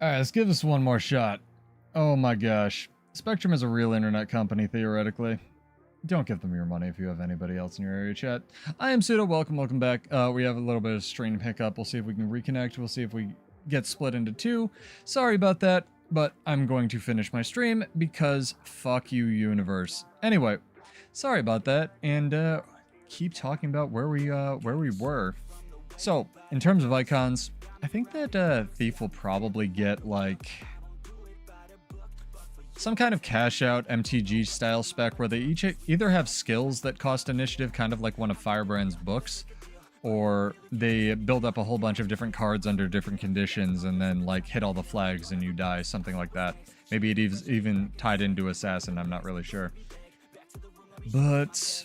Alright, let's give this one more shot. Oh my gosh. Spectrum is a real internet company, theoretically. Don't give them your money if you have anybody else in your area, chat. I am Pseudo, welcome back. We have a little bit of stream hiccup. We'll see if we can reconnect. We'll see if we get split into two. Sorry about that, but I'm going to finish my stream because fuck you, universe. Anyway, sorry about that, and keep talking about where we were. So, in terms of icons, I think that Thief will probably get, like, some kind of cash-out MTG style spec where they each either have skills that cost initiative, kind of like one of Firebrand's books, or they build up a whole bunch of different cards under different conditions and then, like, hit all the flags and you die, something like that. Maybe it is even tied into Assassin, I'm not really sure. But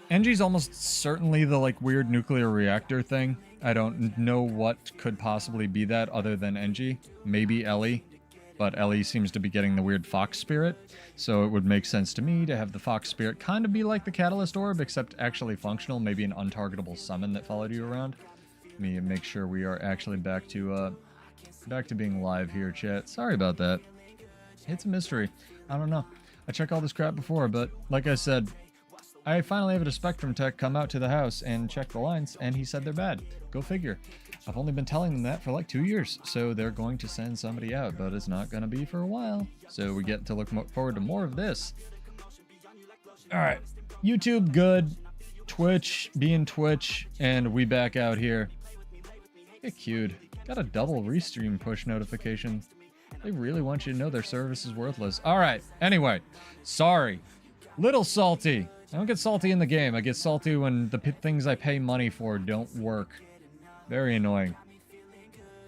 NG's almost certainly the, like, weird nuclear reactor thing. I don't know what could possibly be that other than NG. Maybe Ellie. But Ellie seems to be getting the weird fox spirit, so it would make sense to me to have the fox spirit kind of be like the catalyst orb, except actually functional, maybe an untargetable summon that followed you around. Let me make sure we are actually back to being live here, chat. Sorry about that. It's a mystery. I don't know. I check all this crap before, but like I said, I finally had a Spectrum tech come out to the house and check the lines, and he said they're bad. Go figure. I've only been telling them that for like 2 years, so they're going to send somebody out, but it's not going to be for a while. So we get to look forward to more of this. Alright, YouTube, good. Twitch, being Twitch, and we back out here. Get cued. Got a double restream push notification. They really want you to know their service is worthless. Alright, anyway, sorry. Little salty. I don't get salty in the game. I get salty when the things I pay money for don't work. Very annoying.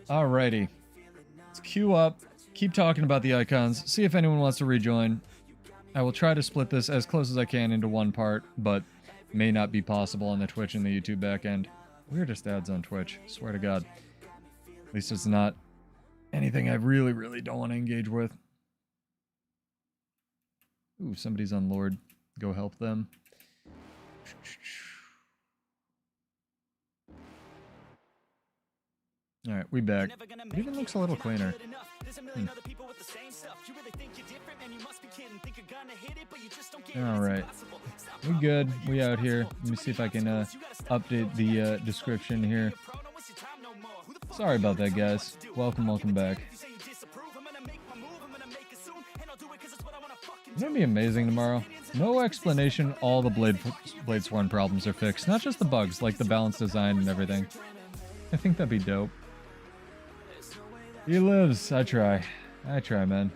Alrighty. Let's queue up. Keep talking about the icons. See if anyone wants to rejoin. I will try to split this as close as I can into one part, but may not be possible on the Twitch and the YouTube backend. Weirdest ads on Twitch. Swear to God. At least it's not anything I really, really don't want to engage with. Ooh, somebody's on Lord. Go help them. Alright, we back. It even looks a little cleaner. Alright. We good. We out here. Let me see if I can update the description here. Sorry about that, guys. Welcome back. It's gonna be amazing tomorrow. No explanation, all the Bladesworn problems are fixed. Not just the bugs, like the balance design and everything. I think that'd be dope. He lives. I try, man.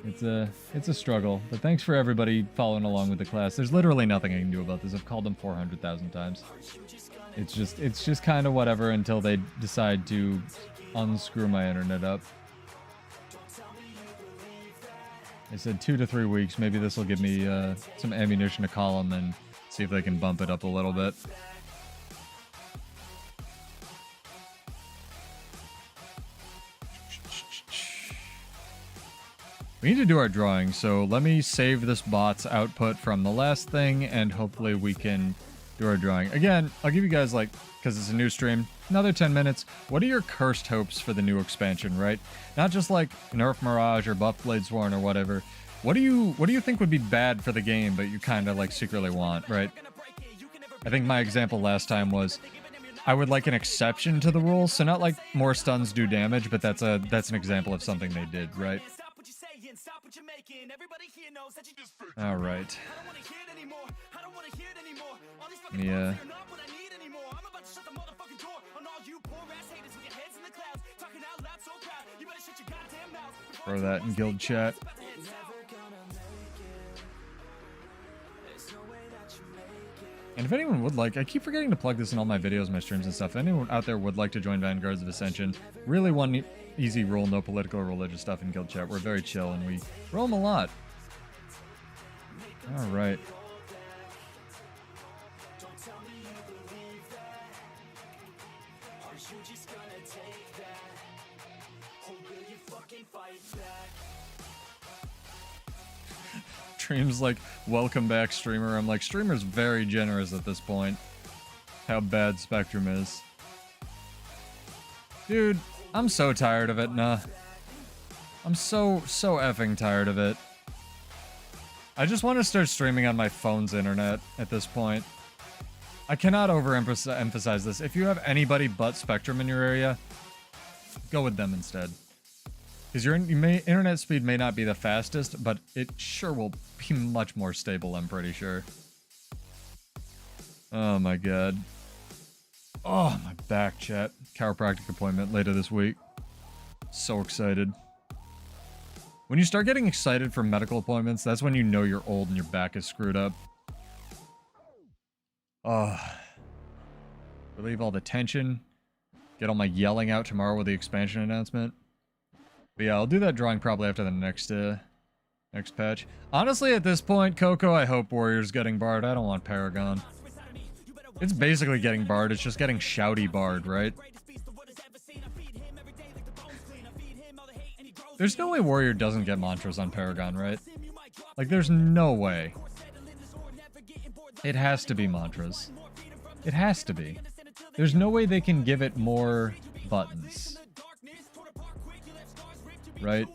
It's a struggle, but thanks for everybody following along with the class. There's literally nothing I can do about this. I've called them 400,000 times. It's just kind of whatever until they decide to unscrew my internet up. I said 2 to 3 weeks. Maybe this will give me some ammunition to call them and see if they can bump it up a little bit. We need to do our drawing, so let me save this bot's output from the last thing, and hopefully we can do our drawing. Again, I'll give you guys, like, because it's a new stream, another 10 minutes. What are your cursed hopes for the new expansion, right? Not just like nerf Mirage or buff Bladesworn or whatever. What do you think would be bad for the game, but you kind of like secretly want, right? I think my example last time was I would like an exception to the rule, so not like more stuns do damage, but that's an example of something they did, right? All right. Yeah. Throw that in guild chat. And if anyone would like, I keep forgetting to plug this in all my videos, my streams and stuff. If anyone out there would like to join Vanguards of Ascension, really one easy rule, no political or religious stuff in guild chat. We're very chill and we roam a lot. All right. Stream's like, welcome back, streamer. I'm like, streamer's very generous at this point. How bad Spectrum is. Dude, I'm so tired of it, nah. I'm so effing tired of it. I just want to start streaming on my phone's internet at this point. I cannot overemphasize this. If you have anybody but Spectrum in your area, go with them instead. Because your internet speed may not be the fastest, but it sure will be much more stable, I'm pretty sure. Oh my god. Oh, my back, chat. Chiropractic appointment later this week. So excited. When you start getting excited for medical appointments, that's when you know you're old and your back is screwed up. Relieve all the tension. Get all my yelling out tomorrow with the expansion announcement. But yeah, I'll do that drawing probably after the next patch. Honestly, at this point, Coco, I hope Warrior's getting barred. I don't want Paragon. It's basically getting barred. It's just getting shouty barred, right? There's no way Warrior doesn't get mantras on Paragon, right? Like, there's no way. It has to be mantras. It has to be. There's no way they can give it more buttons. Right?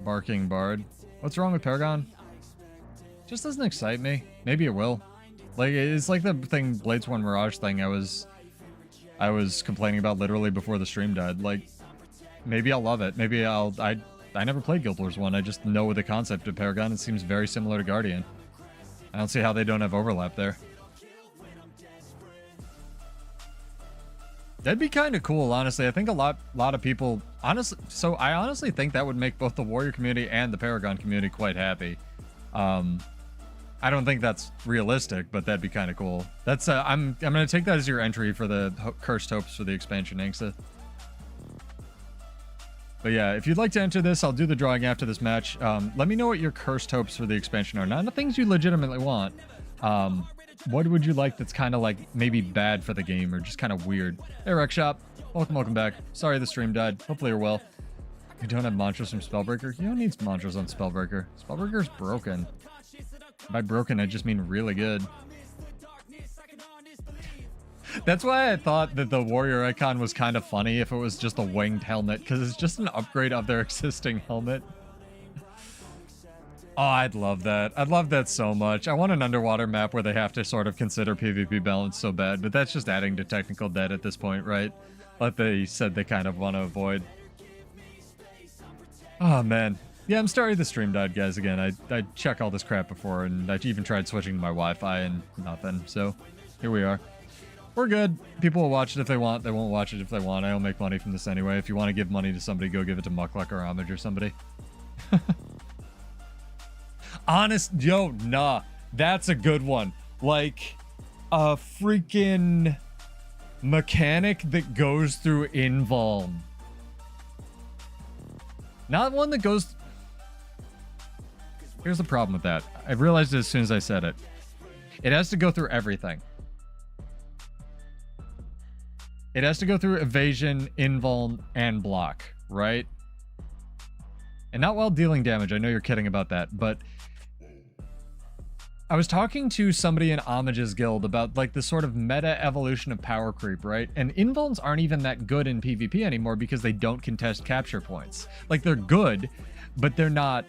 Barking Bard. What's wrong with Paragon? Just doesn't excite me. Maybe it will. Like, it's like the thing, Blades One Mirage thing I was complaining about literally before the stream died. Like, maybe I'll love it. Maybe I never played Guild Wars 1. I just know the concept of Paragon. It seems very similar to Guardian. I don't see how they don't have overlap there. That'd be kind of cool, honestly. I think a lot of people, honestly, so I honestly think that would make both the Warrior community and the Paragon community quite happy. I don't think that's realistic, but that'd be kind of cool. That's I'm gonna take that as your entry for the Cursed Hopes for the expansion, Angsta. But yeah, if you'd like to enter this, I'll do the drawing after this match. Let me know what your Cursed Hopes for the expansion are. Not the things you legitimately want. What would you like that's kind of like maybe bad for the game or just kind of weird? Hey, Rec Shop. Welcome back. Sorry the stream died. Hopefully you're well. You don't have mantras from Spellbreaker? You don't need mantras on Spellbreaker. Spellbreaker's broken. By broken, I just mean really good. That's why I thought that the Warrior icon was kind of funny if it was just a winged helmet, because it's just an upgrade of their existing helmet. Oh, I'd love that. I'd love that so much. I want an underwater map where they have to sort of consider PvP balance so bad, but that's just adding to technical debt at this point, right? Like they said they kind of want to avoid. Oh, man. Yeah, I'm sorry the stream died, guys, again. I check all this crap before, and I even tried switching to my Wi-Fi and nothing, so here we are. We're good. People will watch it if they want. They won't watch it if they want. I don't make money from this anyway. If you want to give money to somebody, go give it to Muckluck or Homage or somebody. Honest, yo, nah. That's a good one. Like, a freaking mechanic that goes through Invuln. Not one that goes... Here's the problem with that. I realized it as soon as I said it. It has to go through everything. It has to go through evasion, invuln, and block, right? And not while dealing damage. I know you're kidding about that, but... I was talking to somebody in Homage's guild about, like, the sort of meta evolution of power creep, right? And invulns aren't even that good in PvP anymore because they don't contest capture points. Like, they're good, but they're not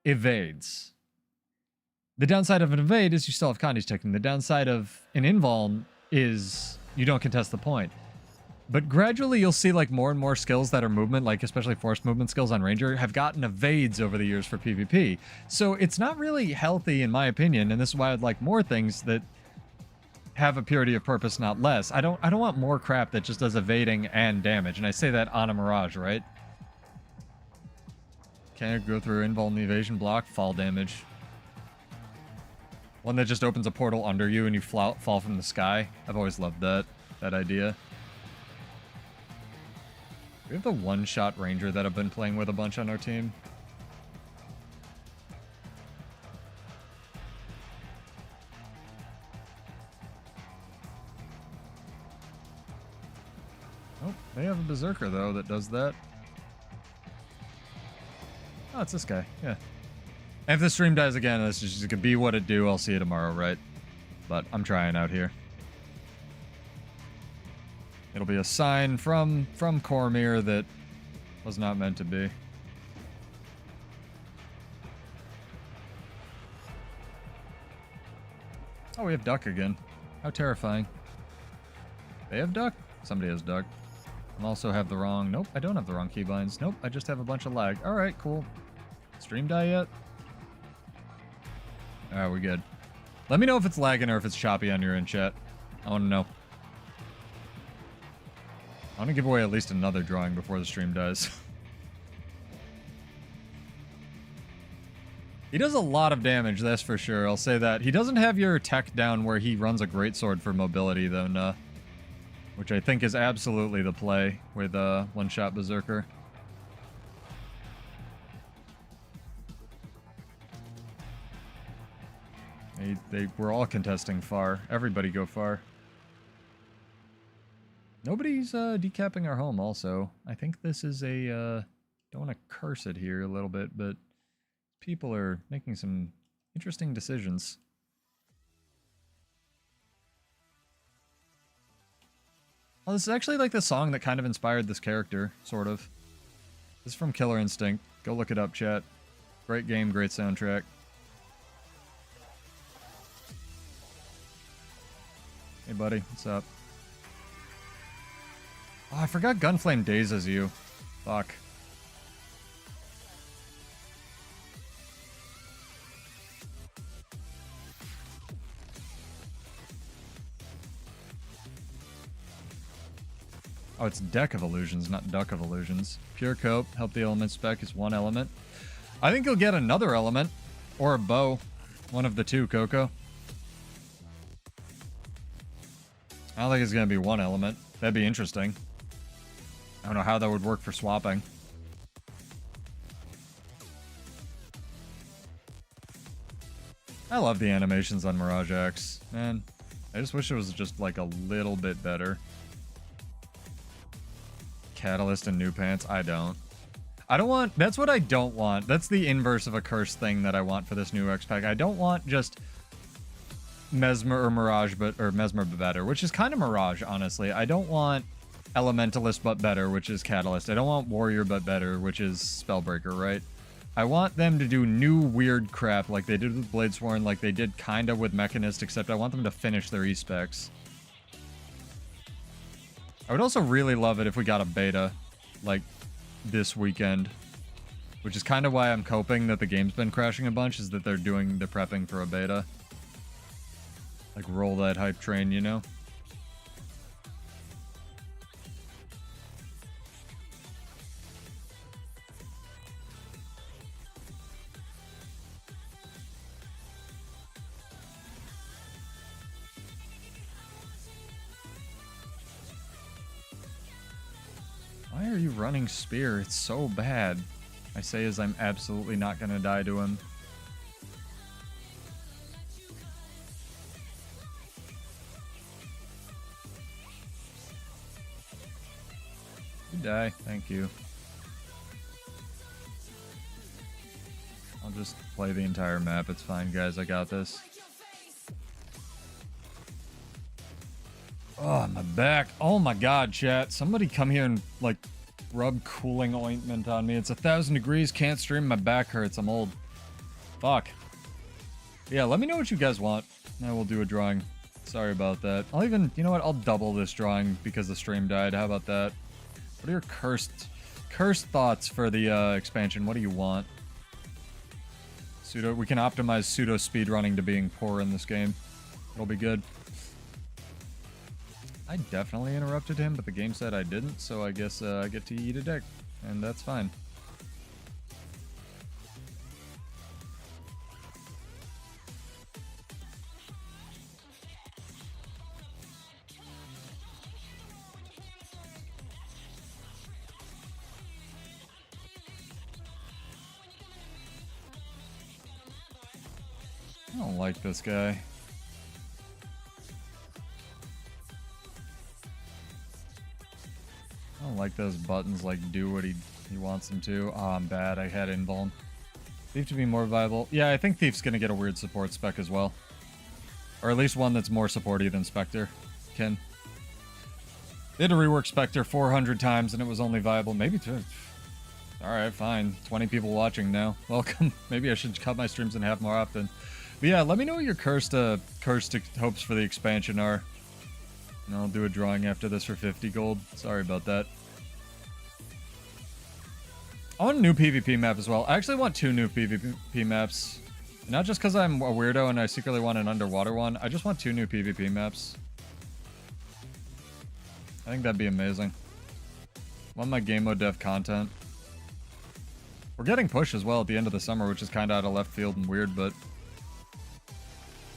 evades. The downside of an evade is you still have Kandi's ticking. The downside of an invuln is you don't contest the point. But gradually you'll see like more and more skills that are movement, like especially force movement skills on Ranger, have gotten evades over the years for PvP. So it's not really healthy in my opinion, and this is why I'd like more things that have a purity of purpose, not less. I don't want more crap that just does evading and damage, and I say that on a Mirage, right? Can it go through invuln evasion block? Fall damage. One that just opens a portal under you and you fall from the sky. I've always loved that idea. We have the one-shot Ranger that I've been playing with a bunch on our team. Oh, they have a Berserker, though, that does that. Oh, it's this guy. Yeah. And if the stream dies again, this is just gonna be what it do. I'll see you tomorrow, right? But I'm trying out here. It'll be a sign from Cormyr that was not meant to be. Oh, we have duck again. How terrifying. They have duck? Somebody has duck. I also have the wrong... Nope, I don't have the wrong keybinds. Nope, I just have a bunch of lag. Alright, cool. Stream die yet? Alright, we're good. Let me know if it's lagging or if it's choppy on your end, chat. I want to know. I want to give away at least another drawing before the stream dies. He does a lot of damage, that's for sure. I'll say that. He doesn't have your tech down where he runs a greatsword for mobility, though, nah. Which I think is absolutely the play with one-shot Berserker. We're all contesting far. Everybody go far. Nobody's decapping our home also. I think this is a... don't want to curse it here a little bit, but people are making some interesting decisions. Oh, this is actually like the song that kind of inspired this character, sort of. This is from Killer Instinct. Go look it up, chat. Great game, great soundtrack. Hey, buddy, what's up? Oh, I forgot Gunflame dazes you. Fuck. Oh, it's Deck of Illusions, not Duck of Illusions. Pure Cope, help the element spec is one element. I think you'll get another element. Or a bow. One of the two, Coco. I don't think it's going to be one element. That'd be interesting. I don't know how that would work for swapping. I love the animations on Mirage X. Man, I just wish it was just like a little bit better. Catalyst and new pants? I don't. I don't want... That's what I don't want. That's the inverse of a curse thing that I want for this new X-Pack. I don't want just Mesmer or Mirage, or Mesmer but better, which is kind of Mirage, honestly. I don't want Elementalist but better, which is Catalyst. I don't want Warrior but better, which is Spellbreaker, right? I want them to do new weird crap like they did with Bladesworn, like they did kind of with Mechanist, except I want them to finish their E-specs. I would also really love it if we got a beta, like, this weekend. Which is kind of why I'm coping that the game's been crashing a bunch, is that they're prepping for a beta. Like, roll that hype train, you know? Why are you running Spear? It's so bad. I say as I'm absolutely not gonna die to him. You die. Thank you. I'll just play the entire map. It's fine, guys. I got this. Oh, my back. Oh my god, chat. Somebody come here and, like, rub cooling ointment on me. It's 1,000 degrees. Can't stream. My back hurts. I'm old. Fuck. Yeah, let me know what you guys want. I will do a drawing. Sorry about that. I'll even... You know what? I'll double this drawing because the stream died. How about that? What are your cursed thoughts for the expansion? What do you want? We can optimize pseudo speedrunning to being poor in this game. It'll be good. I definitely interrupted him, but the game said I didn't, so I guess I get to eat a dick, and that's fine. I don't like this guy. I don't like those buttons, like, do what he wants them to. Oh, I'm bad. I had invuln. Thief to be more viable. Yeah, I think Thief's gonna get a weird support spec as well. Or at least one that's more supporty than Spectre. Ken. They had to rework Spectre 400 times and it was only viable. Maybe two. Alright, fine. 20 people watching now. Welcome. Maybe I should cut my streams in half more often. But yeah, let me know what your cursed hopes for the expansion are. And I'll do a drawing after this for 50 gold. Sorry about that. I want a new PvP map as well. I actually want 2 new PvP maps. Not just because I'm a weirdo and I secretly want an underwater one. I just want 2 new PvP maps. I think that'd be amazing. Want my game mode dev content. We're getting push as well at the end of the summer, which is kind of out of left field and weird, but...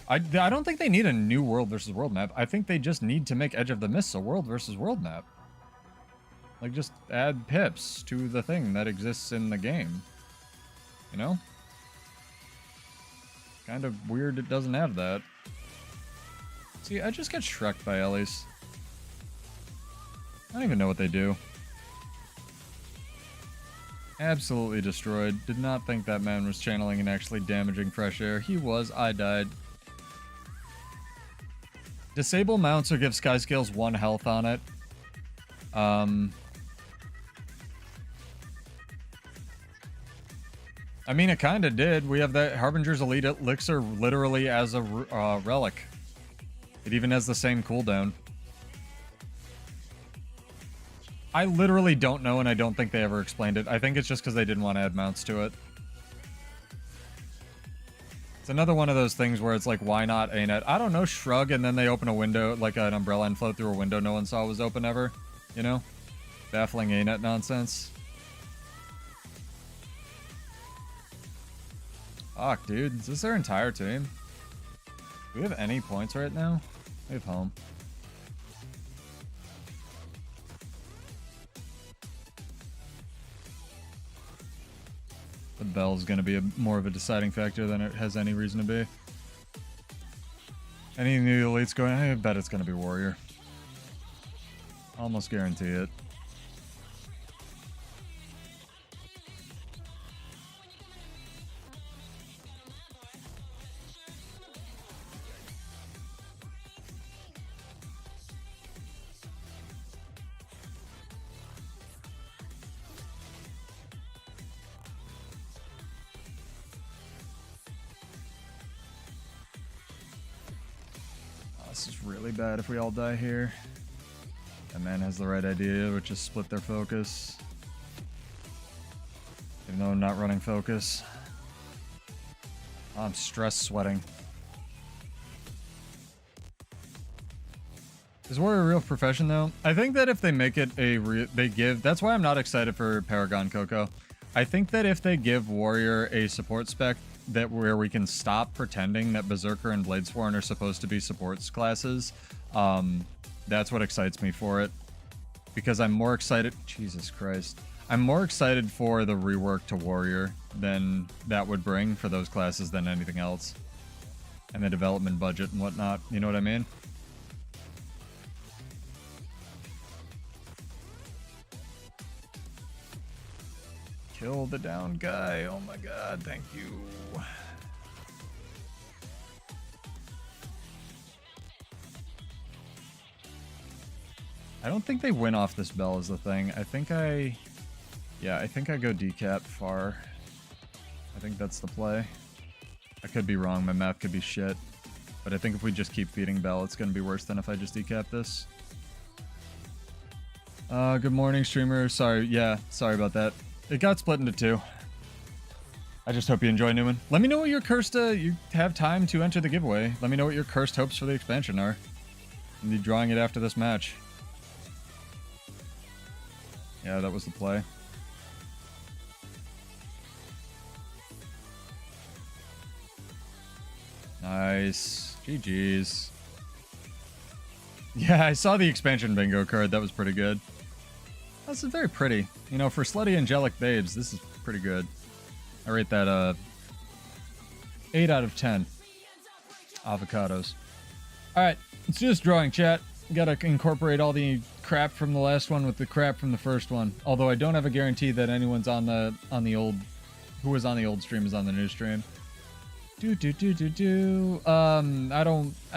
I don't think they need a new world versus world map. I think they just need to make Edge of the Mists a world versus world map. Like, just add pips to the thing that exists in the game. You know? Kind of weird it doesn't have that. See, I just get Shrek'd by Ellie's. I don't even know what they do. Absolutely destroyed. Did not think that man was channeling and actually damaging fresh air. He was. I died. Disable mounts or give Skyscales 1 health on it. I mean, it kind of did. We have that Harbinger's Elite Elixir literally as a relic. It even has the same cooldown. I literally don't know, and I don't think they ever explained it. I think it's just because they didn't want to add mounts to it. It's another one of those things where it's like, why not ANet? I don't know, shrug, and then they open a window, like an umbrella, and float through a window no one saw was open ever. You know? Baffling ANet nonsense. Fuck, dude. Is this their entire team? Do we have any points right now? We have home. The bell's gonna be more of a deciding factor than it has any reason to be. Any new elites going? I bet it's gonna be Warrior. Almost guarantee it. This is really bad if we all die here. That man has the right idea, which is split their focus. Even though I'm not running focus. I'm stress sweating. Is Warrior a real profession though? I think that if they make it that's why I'm not excited for Paragon Coco. I think that if they give Warrior a support spec where we can stop pretending that Berserker and Bladesworn are supposed to be supports classes, that's what excites me for it. Because I'm more excited... Jesus Christ. I'm more excited for the rework to Warrior than that would bring for those classes than anything else. And the development budget and whatnot. You know what I mean? Kill the down guy. Oh my god, thank you. I don't think they win off this bell is the thing. I think I go decap far. I think that's the play. I could be wrong, my math could be shit. But I think if we just keep feeding bell, it's gonna be worse than if I just decap this. Good morning, streamer. Sorry about that. It got split into 2. I just hope you enjoy, Newman. Let me know what your cursed... you have time to enter the giveaway. Let me know what your cursed hopes for the expansion are. I'll be drawing it after this match. Yeah, that was the play. Nice. GG's. Yeah, I saw the expansion bingo card. That was pretty good. This is very pretty. You know, for slutty angelic babes, this is pretty good. I rate that 8 out of 10. Avocados. Alright, let's do this drawing, chat. Gotta incorporate all the crap from the last one with the crap from the first one. Although I don't have a guarantee that anyone's on the old... who was on the old stream is on the new stream. I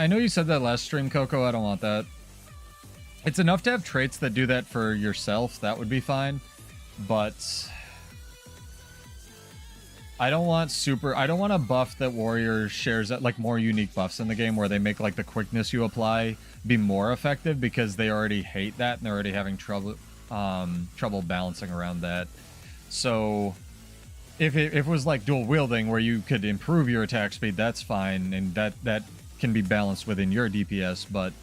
know you said that last stream, Coco. I don't want that. It's enough to have traits that do that for yourself. That would be fine. But I don't want a buff that warrior shares like more unique buffs in the game where they make like the quickness you apply be more effective, because they already hate that and they're already having trouble balancing around that. So if it was like dual wielding where you could improve your attack speed, that's fine, and that can be balanced within your DPS, but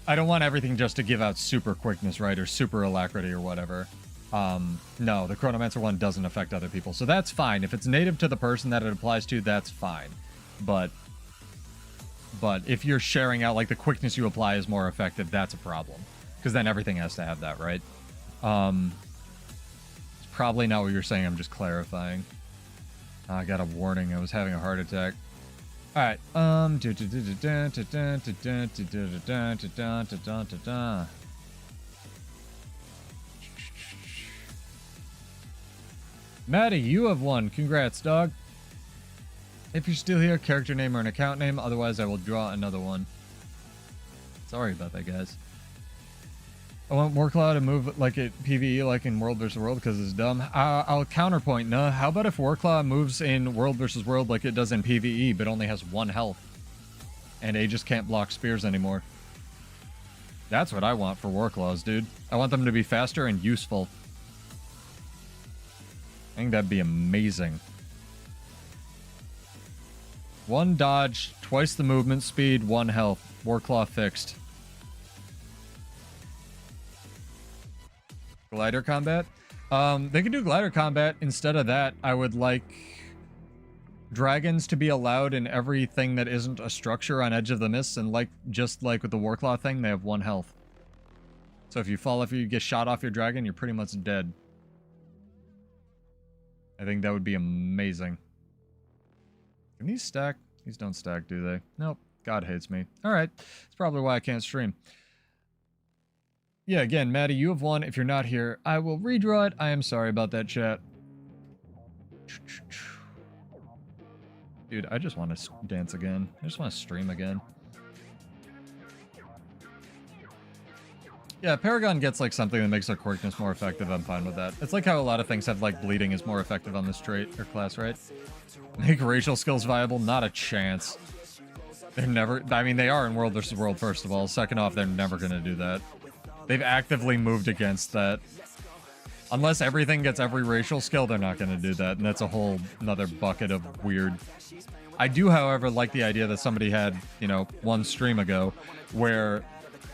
I don't want everything just to give out super quickness, right, or super alacrity or whatever. No, the Chronomancer one doesn't affect other people, so that's fine. If it's native to the person that it applies to, that's fine. But if you're sharing out, like, the quickness you apply is more effective, that's a problem. Because then everything has to have that, right? It's probably not what you're saying, I'm just clarifying. I got a warning, I was having a heart attack. Alright, Maddie, you have won. Congrats, dog. If you're still here, character name or an account name. Otherwise, I will draw another one. Sorry about that, guys. I want Warclaw to move like it PvE, like in World vs. World, because it's dumb. I'll counterpoint. No, how about if Warclaw moves in World vs. World like it does in PvE, but only has 1 health? And they just can't block spears anymore. That's what I want for Warclaws, dude. I want them to be faster and useful. I think that'd be amazing. 1 dodge, twice the movement speed, 1 health. Warclaw fixed. Glider combat? They can do glider combat. Instead of that, I would like dragons to be allowed in everything that isn't a structure on Edge of the Mists, and just like with the Warclaw thing, they have 1 health. So if you get shot off your dragon, you're pretty much dead. I think that would be amazing. Can these stack? These don't stack, do they? Nope. God hates me. Alright. That's probably why I can't stream. Yeah, again, Maddie, you have won. If you're not here, I will redraw it. I am sorry about that, chat. Dude, I just want to dance again. I just want to stream again. Yeah, Paragon gets like something that makes their quickness more effective. I'm fine with that. It's like how a lot of things have like bleeding is more effective on this trait or class, right? Make racial skills viable? Not a chance. They're never... I mean, they are in World vs. World, first of all. Second off, they're never going to do that. They've actively moved against that. Unless everything gets every racial skill, they're not going to do that. And that's a whole another bucket of weird... I do, however, like the idea that somebody had, you know, one stream ago, where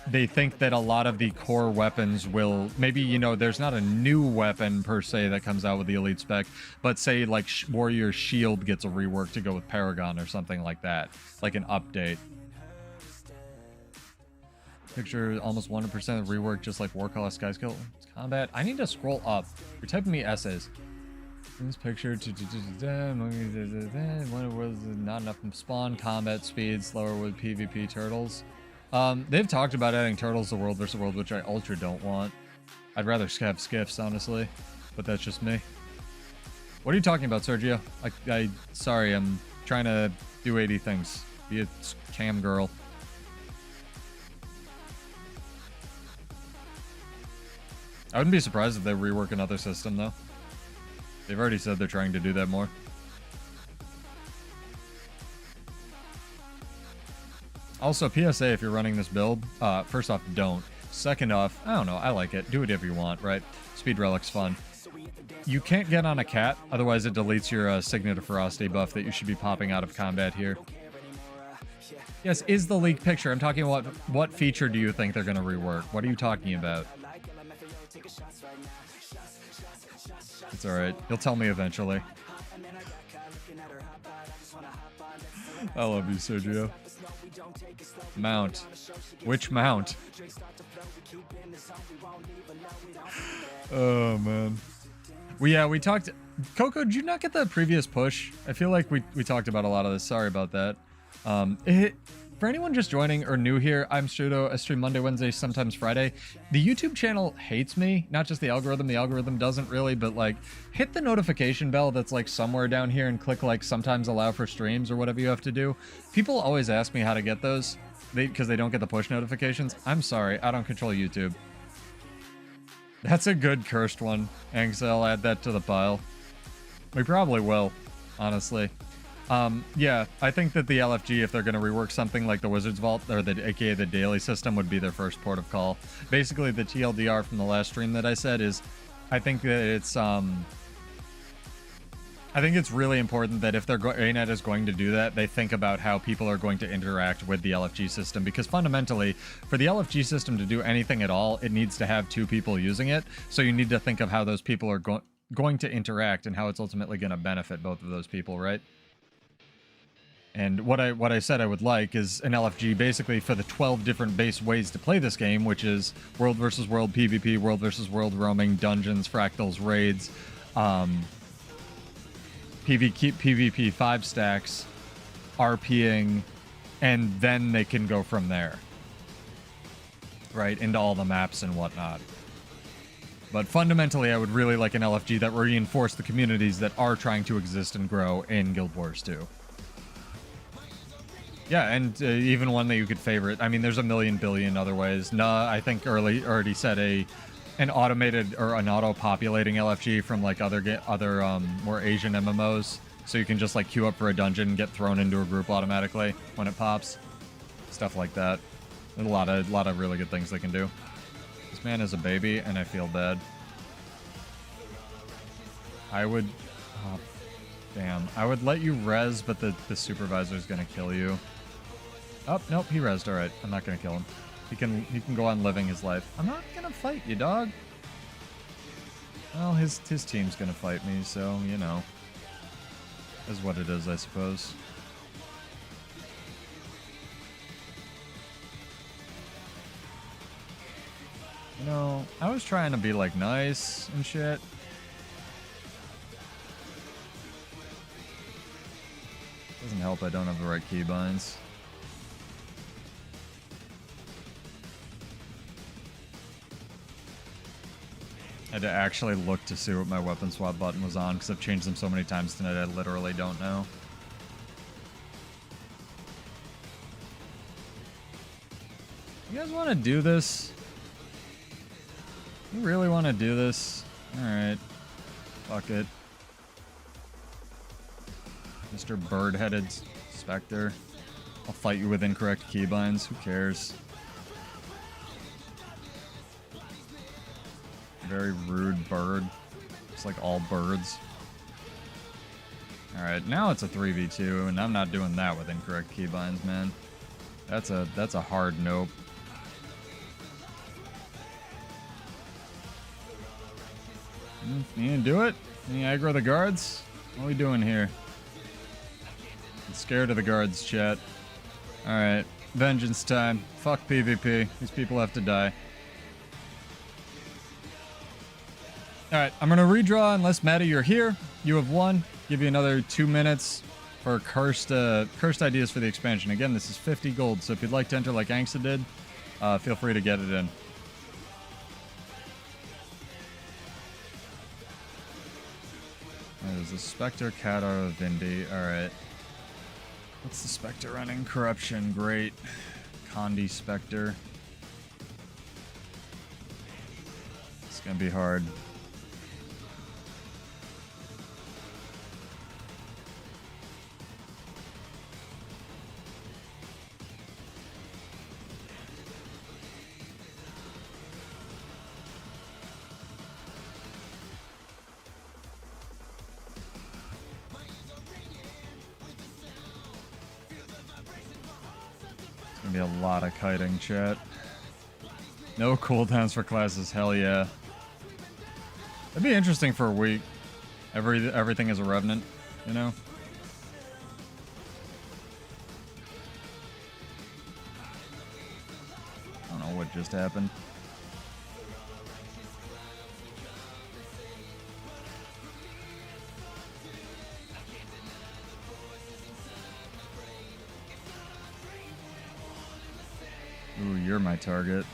they think that a lot of the core weapons will... Maybe, you know, there's not a new weapon, per se, that comes out with the Elite spec, but say, like, Warrior Shield gets a rework to go with Paragon or something like that. Like an update. Picture almost 100% of rework, just like Warclaw Sky Skill Combat. I need to scroll up. You're typing me essays. In this picture, when it was not enough spawn, combat speed, slower with PvP turtles. They've talked about adding turtles to World vs. World, which I ultra don't want. I'd rather have skiffs, honestly, but that's just me. What are you talking about, Sergio? Sorry, I'm trying to do 80 things. Be a cam girl. I wouldn't be surprised if they rework another system, though. They've already said they're trying to do that more. Also, PSA, if you're running this build, first off, don't. Second off, I don't know, I like it. Do whatever you want, right? Speed Relic's fun. You can't get on a cat, otherwise it deletes your Signet of Ferocity buff that you should be popping out of combat here. Yes, is the leaked picture. I'm talking about what feature do you think they're going to rework? What are you talking about? It's alright. You'll tell me eventually. I love you, Sergio. Mount. Which mount? Oh, man. We talked... Coco, did you not get the previous push? I feel like we talked about a lot of this. Sorry about that. For anyone just joining or new here, I'm Pseudo. I stream Monday, Wednesday, sometimes Friday. The YouTube channel hates me. Not just the algorithm. The algorithm doesn't really, but like, hit the notification bell that's like somewhere down here and click like sometimes allow for streams or whatever you have to do. People always ask me how to get those. because they don't get the push notifications. I'm sorry, I don't control YouTube. That's a good cursed one, Anx. I'll add that to the pile. We probably will, honestly. Yeah, I think that the LFG, if they're going to rework something like the Wizard's Vault, or aka the daily system, would be their first port of call. Basically, the TLDR from the last stream that I said is, I think that it's, I think it's really important that if ANet is going to do that, they think about how people are going to interact with the LFG system, because fundamentally, for the LFG system to do anything at all, it needs to have 2 people using it. So you need to think of how those people are going to interact and how it's ultimately going to benefit both of those people, right? And what I said I would like is an LFG basically for the 12 different base ways to play this game, which is world versus world PvP, world versus world roaming, dungeons, fractals, raids, PvP 5 stacks, RPing, and then they can go from there, right, into all the maps and whatnot. But fundamentally, I would really like an LFG that reinforced the communities that are trying to exist and grow in Guild Wars 2. Yeah, and even one that you could favorite. I mean, there's a million billion other ways. Nah, I think already said an automated or an auto-populating LFG from like other more Asian MMOs, so you can just like queue up for a dungeon and get thrown into a group automatically when it pops. Stuff like that. There's a lot of really good things they can do. This man is a baby, and I feel bad. I would, oh, damn, I would let you res, but the supervisor's gonna kill you. Oh, nope, he rezzed. All right, I'm not gonna kill him. He can go on living his life. I'm not gonna fight you, dog. Well, his team's gonna fight me, so you know, is what it is, I suppose. You know, I was trying to be like nice and shit. Doesn't help I don't have the right keybinds. I had to actually look to see what my weapon swap button was on, because I've changed them so many times tonight I literally don't know. You guys want to do this? You really want to do this? Alright. Fuck it. Mr. Bird-headed Spectre. I'll fight you with incorrect keybinds. Who cares? Very rude bird. It's like all birds. Alright, now it's a 3v2, and I'm not doing that with incorrect keybinds, man. That's a hard nope. You gonna do it? You aggro the guards? What are we doing here? I'm scared of the guards, chat. Alright, vengeance time. Fuck PvP. These people have to die. Alright, I'm gonna redraw unless Maddie you're here. You have won. Give you another 2 minutes for cursed ideas for the expansion. Again, this is 50 gold, so if you'd like to enter like Angsta did, feel free to get it in. There's the Spectre, Kadar, Vindi. Alright. What's the Spectre running? Corruption, great. Condi Spectre. It's gonna be hard. Be a lot of kiting, chat. No cooldowns for classes, hell yeah. That'd be interesting for a week. Everything is a revenant, you know? I don't know what just happened. Ooh, you're my target.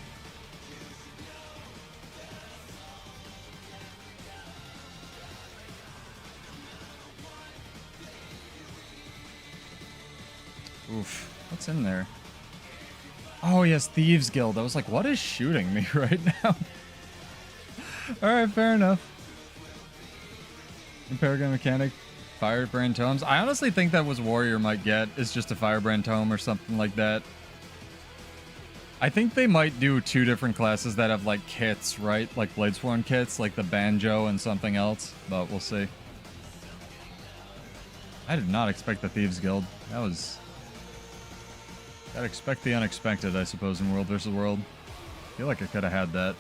Oof. What's in there? Oh, yes, Thieves Guild. I was like, what is shooting me right now? Alright, fair enough. Paragon Mechanic, Firebrand Tomes. I honestly think that was Warrior might get, is just a Firebrand Tome or something like that. I think they might do 2 different classes that have, like, kits, right? Like Bladesworn kits, like the Banjo and something else, but we'll see. I did not expect the Thieves Guild. That was... Gotta expect the unexpected, I suppose, in World vs. World. I feel like I could have had that.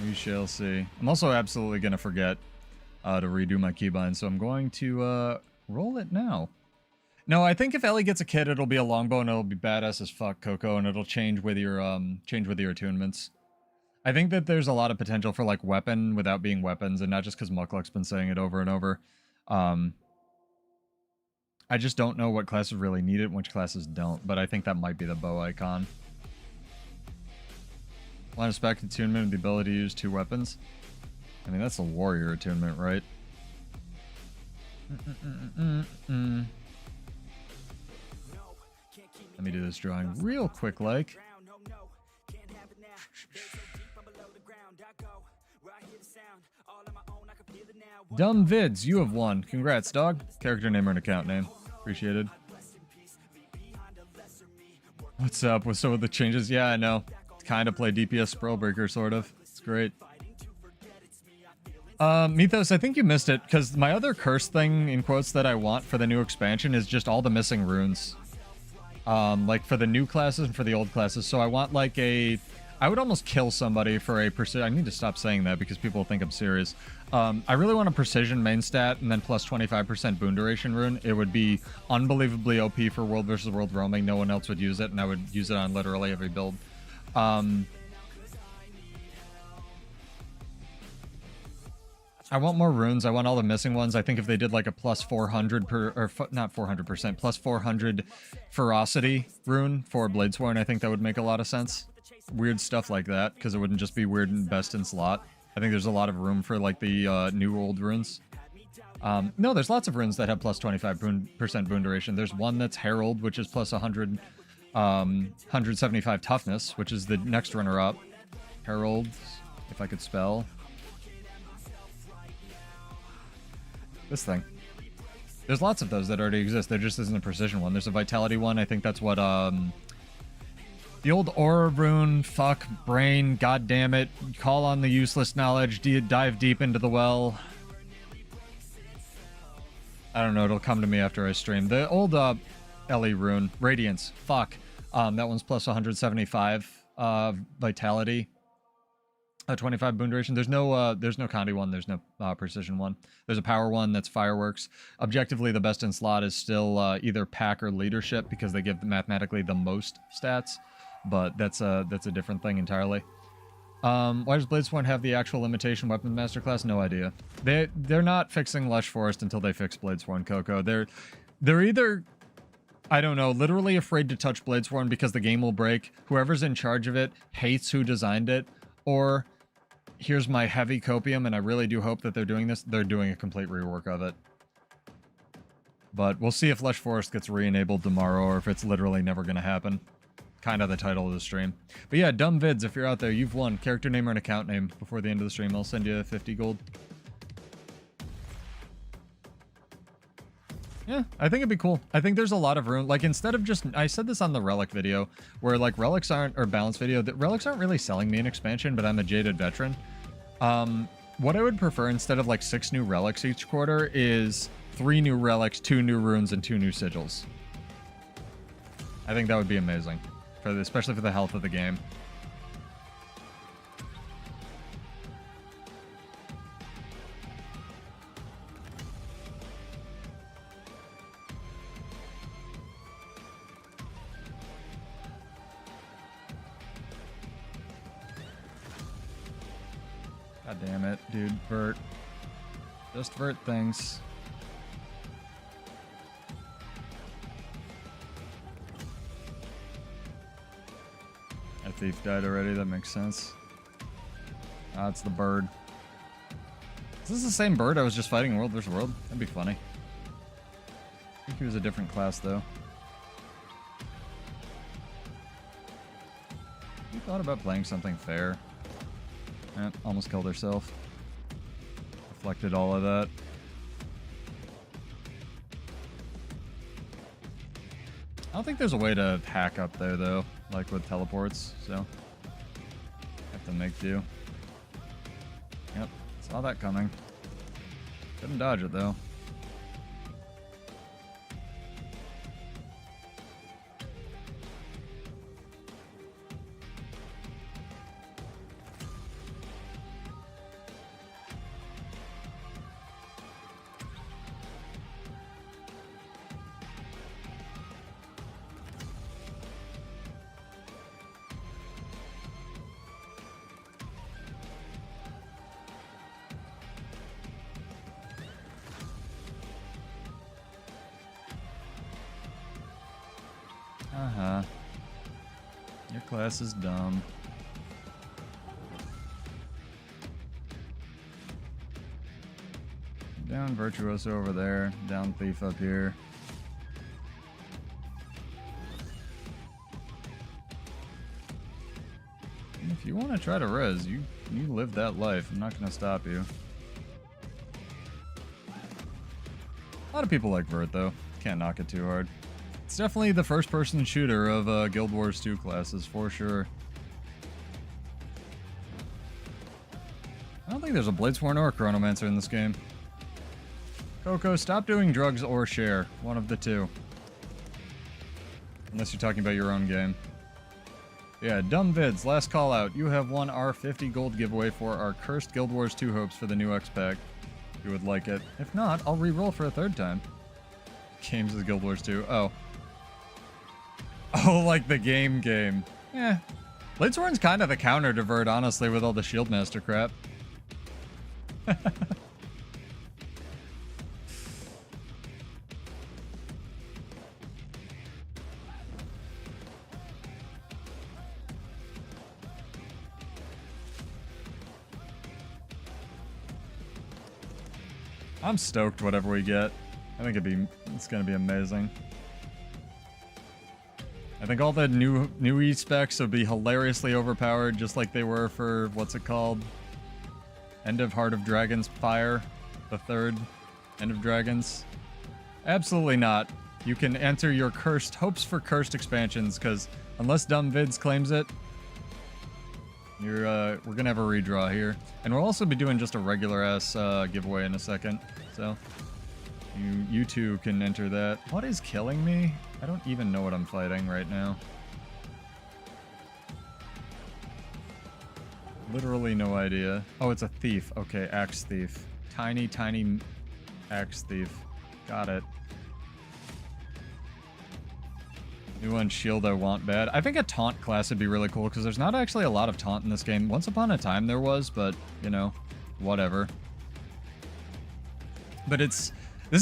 We shall see. I'm also absolutely going to forget to redo my keybind, so I'm going to roll it now. No, I think if Ellie gets a kit, it'll be a longbow and it'll be badass as fuck, Coco, and it'll change with your attunements. I think that there's a lot of potential for like weapon without being weapons, and not just because Mukluk's been saying it over and over. I just don't know what classes really need it and which classes don't, but I think that might be the bow icon. Line of spec attunement with the ability to use 2 weapons. I mean, that's a warrior attunement, right? Let me do this drawing real quick, like. Dumb Vids, you have won. Congrats, dog. Character name or an account name. Appreciated. What's up with some of the changes? Yeah, I know. Kind of play DPS Spellbreaker, sort of. It's great. Mythos, I think you missed it, because my other curse thing, in quotes, that I want for the new expansion is just all the missing runes. Like, for the new classes and for the old classes. So I want, like, a... I would almost kill somebody for a precision... I need to stop saying that because people think I'm serious. I really want a precision main stat and then plus 25% boon duration rune. It would be unbelievably OP for World vs. World roaming. No one else would use it, and I would use it on literally every build. I want more runes. I want all the missing ones. I think if they did like a plus 400 per, or not 400%, plus 400 ferocity rune for Bladesworn, I think that would make a lot of sense. Weird stuff like that, because it wouldn't just be weird and best in slot. I think there's a lot of room for like the new old runes. No, there's lots of runes that have plus 25% boon duration. There's one that's Herald, which is plus 175 toughness, which is the next runner-up. Herald, if I could spell. This thing. There's lots of those that already exist. There just isn't a precision one. There's a vitality one. I think that's what, the old aura rune, fuck, brain, god damn it. Call on the useless knowledge, dive deep into the well. I don't know, it'll come to me after I stream. The old, Ellie rune, Radiance, fuck. That one's plus 175, vitality. 25 boon duration. There's no Condi one. There's no precision one. There's a power one that's fireworks. Objectively, the best in slot is still either pack or leadership because they give mathematically the most stats. But that's a different thing entirely. Why does Bladesworn have the actual limitation weapon masterclass? No idea. They're not fixing Lush Forest until they fix Bladesworn, Coco. They're either, I don't know, literally afraid to touch Bladesworn because the game will break. Whoever's in charge of it hates who designed it, or here's my heavy copium, and I really do hope that they're doing this. They're doing a complete rework of it. But we'll see if Lush Forest gets re-enabled tomorrow, or if it's literally never going to happen. Kind of the title of the stream. But yeah, Dumb Vids, if you're out there, you've won. Character name or an account name before the end of the stream. I'll send you 50 gold. Yeah, I think it'd be cool. I think there's a lot of room. Like, instead of just... I said this on the Relic video, where, like, Relics aren't... Or Balance video. That Relics aren't really selling me an expansion, but I'm a jaded veteran. What I would prefer, instead of, like, 6 new Relics each quarter, is 3 new Relics, 2 new Runes, and 2 new Sigils. I think that would be amazing. Especially for the health of the game. God damn it, dude. Vert. Just vert things. Our thief died already, that makes sense. Ah, it's the bird. Is this the same bird I was just fighting in World vs. World? That'd be funny. he was a different class, though. You thought about playing something fair. Almost killed herself. Reflected all of that. I don't think there's a way to hack up there, though, like with teleports, so have to make do. Yep, saw that coming. Couldn't dodge it, though. Uh-huh. Your class is dumb. Down Virtuoso over there. Down Thief up here. And if you want to try to res, you live that life. I'm not going to stop you. A lot of people like Vert, though. Can't knock it too hard. It's definitely the first-person shooter of Guild Wars 2 classes, for sure. I don't think there's a Bladesworn or a Chronomancer in this game. Coco, stop doing drugs or share. One of the two. Unless you're talking about your own game. Yeah, dumb vids, last call out. You have won our 50 gold giveaway for our cursed Guild Wars 2 hopes for the new X-Pack. If you would like it. If not, I'll re-roll for a third time. Games of Guild Wars 2. Oh. Oh, like the game. Yeah. Bladesworn's kind of the counter to Vert, honestly, with all the Shieldmaster crap. I'm stoked whatever we get. I think it's gonna be amazing. I think all the new E-specs will be hilariously overpowered, just like they were for, what's it called? End of Heart of Dragon's Fire? The third End of Dragons? Absolutely not. You can enter your cursed hopes for cursed expansions, because unless Dumb Vids claims it, we're gonna have a redraw here. And we'll also be doing just a regular ass giveaway in a second, so you too can enter that. What is killing me? I don't even know what I'm fighting right now. Literally no idea. Oh, it's a thief. Okay, axe thief. Tiny axe thief. Got it. New one shield I want bad. I think a taunt class would be really cool because there's not actually a lot of taunt in this game. Once upon a time there was, but, you know, whatever. But this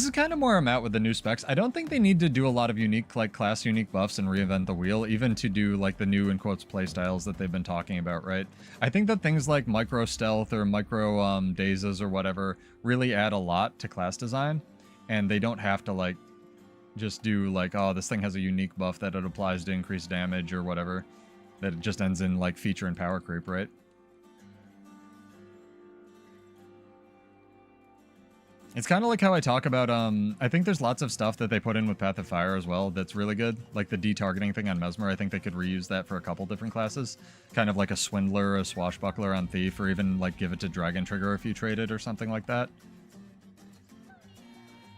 is kind of where I'm at with the new specs. I don't think they need to do a lot of unique, like, class unique buffs and reinvent the wheel, even to do, like, the new, in quotes, playstyles that they've been talking about, right? I think that things like micro stealth or micro dazes or whatever really add a lot to class design, and they don't have to, like, just do, like, oh, this thing has a unique buff that it applies to increase damage or whatever, that it just ends in, like, feature and power creep, right? It's kind of like how I talk about, I think there's lots of stuff that they put in with Path of Fire as well that's really good. Like the detargeting thing on Mesmer, I think they could reuse that for a couple different classes. Kind of like a Swindler, a Swashbuckler on Thief, or even like give it to Dragon Trigger if you trade it or something like that.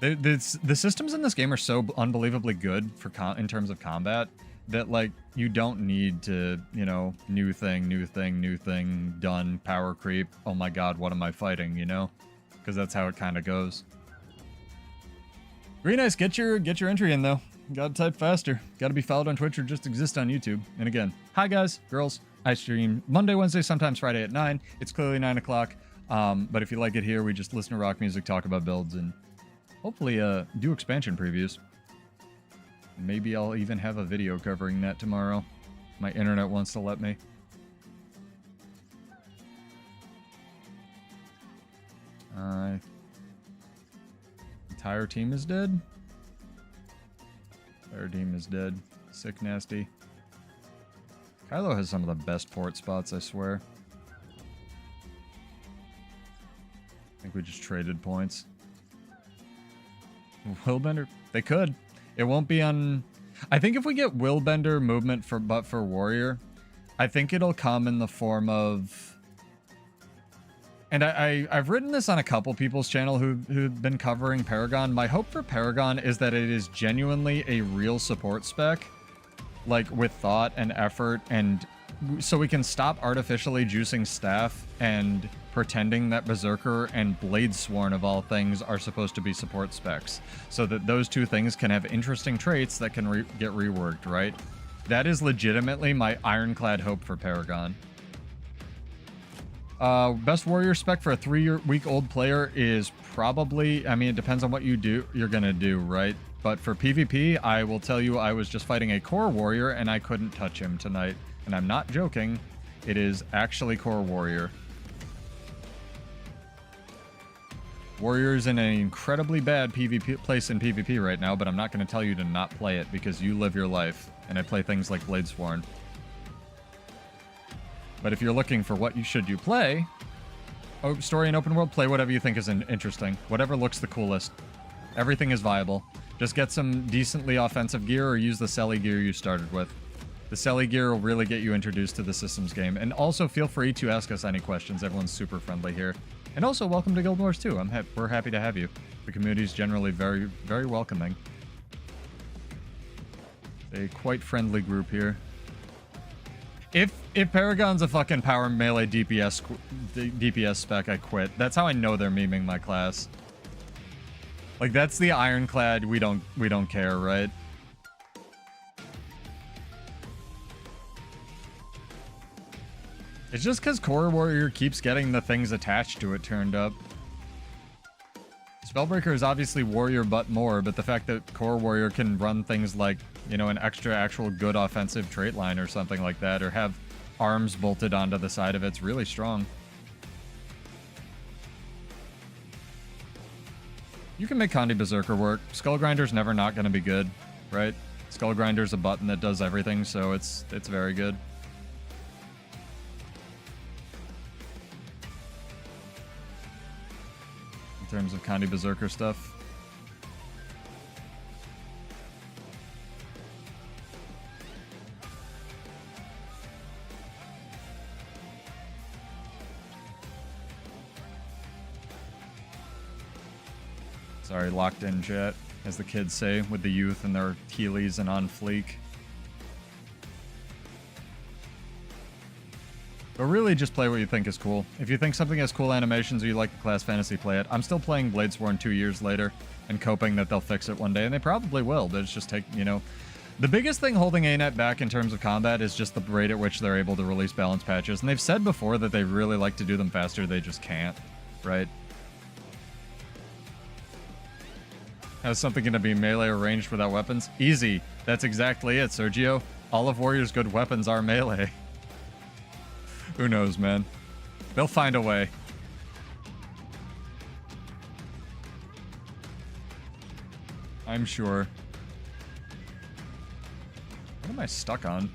The systems in this game are so unbelievably good for in terms of combat that, like, you don't need to, you know, new thing, done, power creep, oh my god, what am I fighting, you know? Because that's how it kind of goes. Very nice. Get your entry in, though. Gotta type faster. Gotta be followed on Twitch or just exist on YouTube. And again, hi guys, girls. I stream Monday, Wednesday, sometimes Friday at 9. It's clearly 9 o'clock. But if you like it here, we just listen to rock music, talk about builds, and hopefully do expansion previews. Maybe I'll even have a video covering that tomorrow. My internet wants to let me. Entire team is dead? Fire team is dead. Sick nasty. Kylo has some of the best port spots, I swear. I think we just traded points. Willbender? They could. It won't be on... I think if we get Willbender movement for Warrior, I think it'll come in the form of... And I've written this on a couple people's channel who've been covering Paragon. My hope for Paragon is that it is genuinely a real support spec, like with thought and effort, and so we can stop artificially juicing staff and pretending that Berserker and Bladesworn of all things are supposed to be support specs, so that those two things can have interesting traits that can get reworked, right? That is legitimately my ironclad hope for Paragon. Best warrior spec for a 3-week-old player is probably, I mean, it depends on what you're gonna do, right? But for PvP, I will tell you I was just fighting a core warrior and I couldn't touch him tonight. And I'm not joking, it is actually core warrior. Warrior's in an incredibly bad place in PvP right now, but I'm not gonna tell you to not play it because you live your life. And I play things like Bladesworn. But if you're looking for what should you play, story and open world, play whatever you think is interesting. Whatever looks the coolest. Everything is viable. Just get some decently offensive gear or use the Selly gear you started with. The Selly gear will really get you introduced to the systems game. And also feel free to ask us any questions. Everyone's super friendly here. And also welcome to Guild Wars 2. We're happy to have you. The community is generally very, very welcoming. It's a quite friendly group here. If Paragon's a fucking power melee DPS spec, I quit. That's how I know they're memeing my class. Like, that's the ironclad, we don't care, right? It's just because Core Warrior keeps getting the things attached to it turned up. Spellbreaker is obviously Warrior but more, but the fact that Core Warrior can run things like, you know, an extra actual good offensive trait line or something like that, or have arms bolted onto the side of it's really strong. You can make Condi Berserker work. Skull Grinder's never not going to be good, right? Skull Grinder's a button that does everything, so it's very good. In terms of Condi Berserker stuff. Sorry, locked in chat, as the kids say, with the youth and their Heelys and on fleek. But really just play what you think is cool. If you think something has cool animations or you like the class fantasy, play it. I'm still playing Bladesworn 2 years later and coping that they'll fix it one day, and they probably will, but it's just you know... The biggest thing holding ANet back in terms of combat is just the rate at which they're able to release balance patches, and they've said before that they really like to do them faster, they just can't, right? How's something going to be melee or ranged without weapons? Easy. That's exactly it, Sergio. All of Warrior's good weapons are melee. Who knows, man? They'll find a way. I'm sure. What am I stuck on?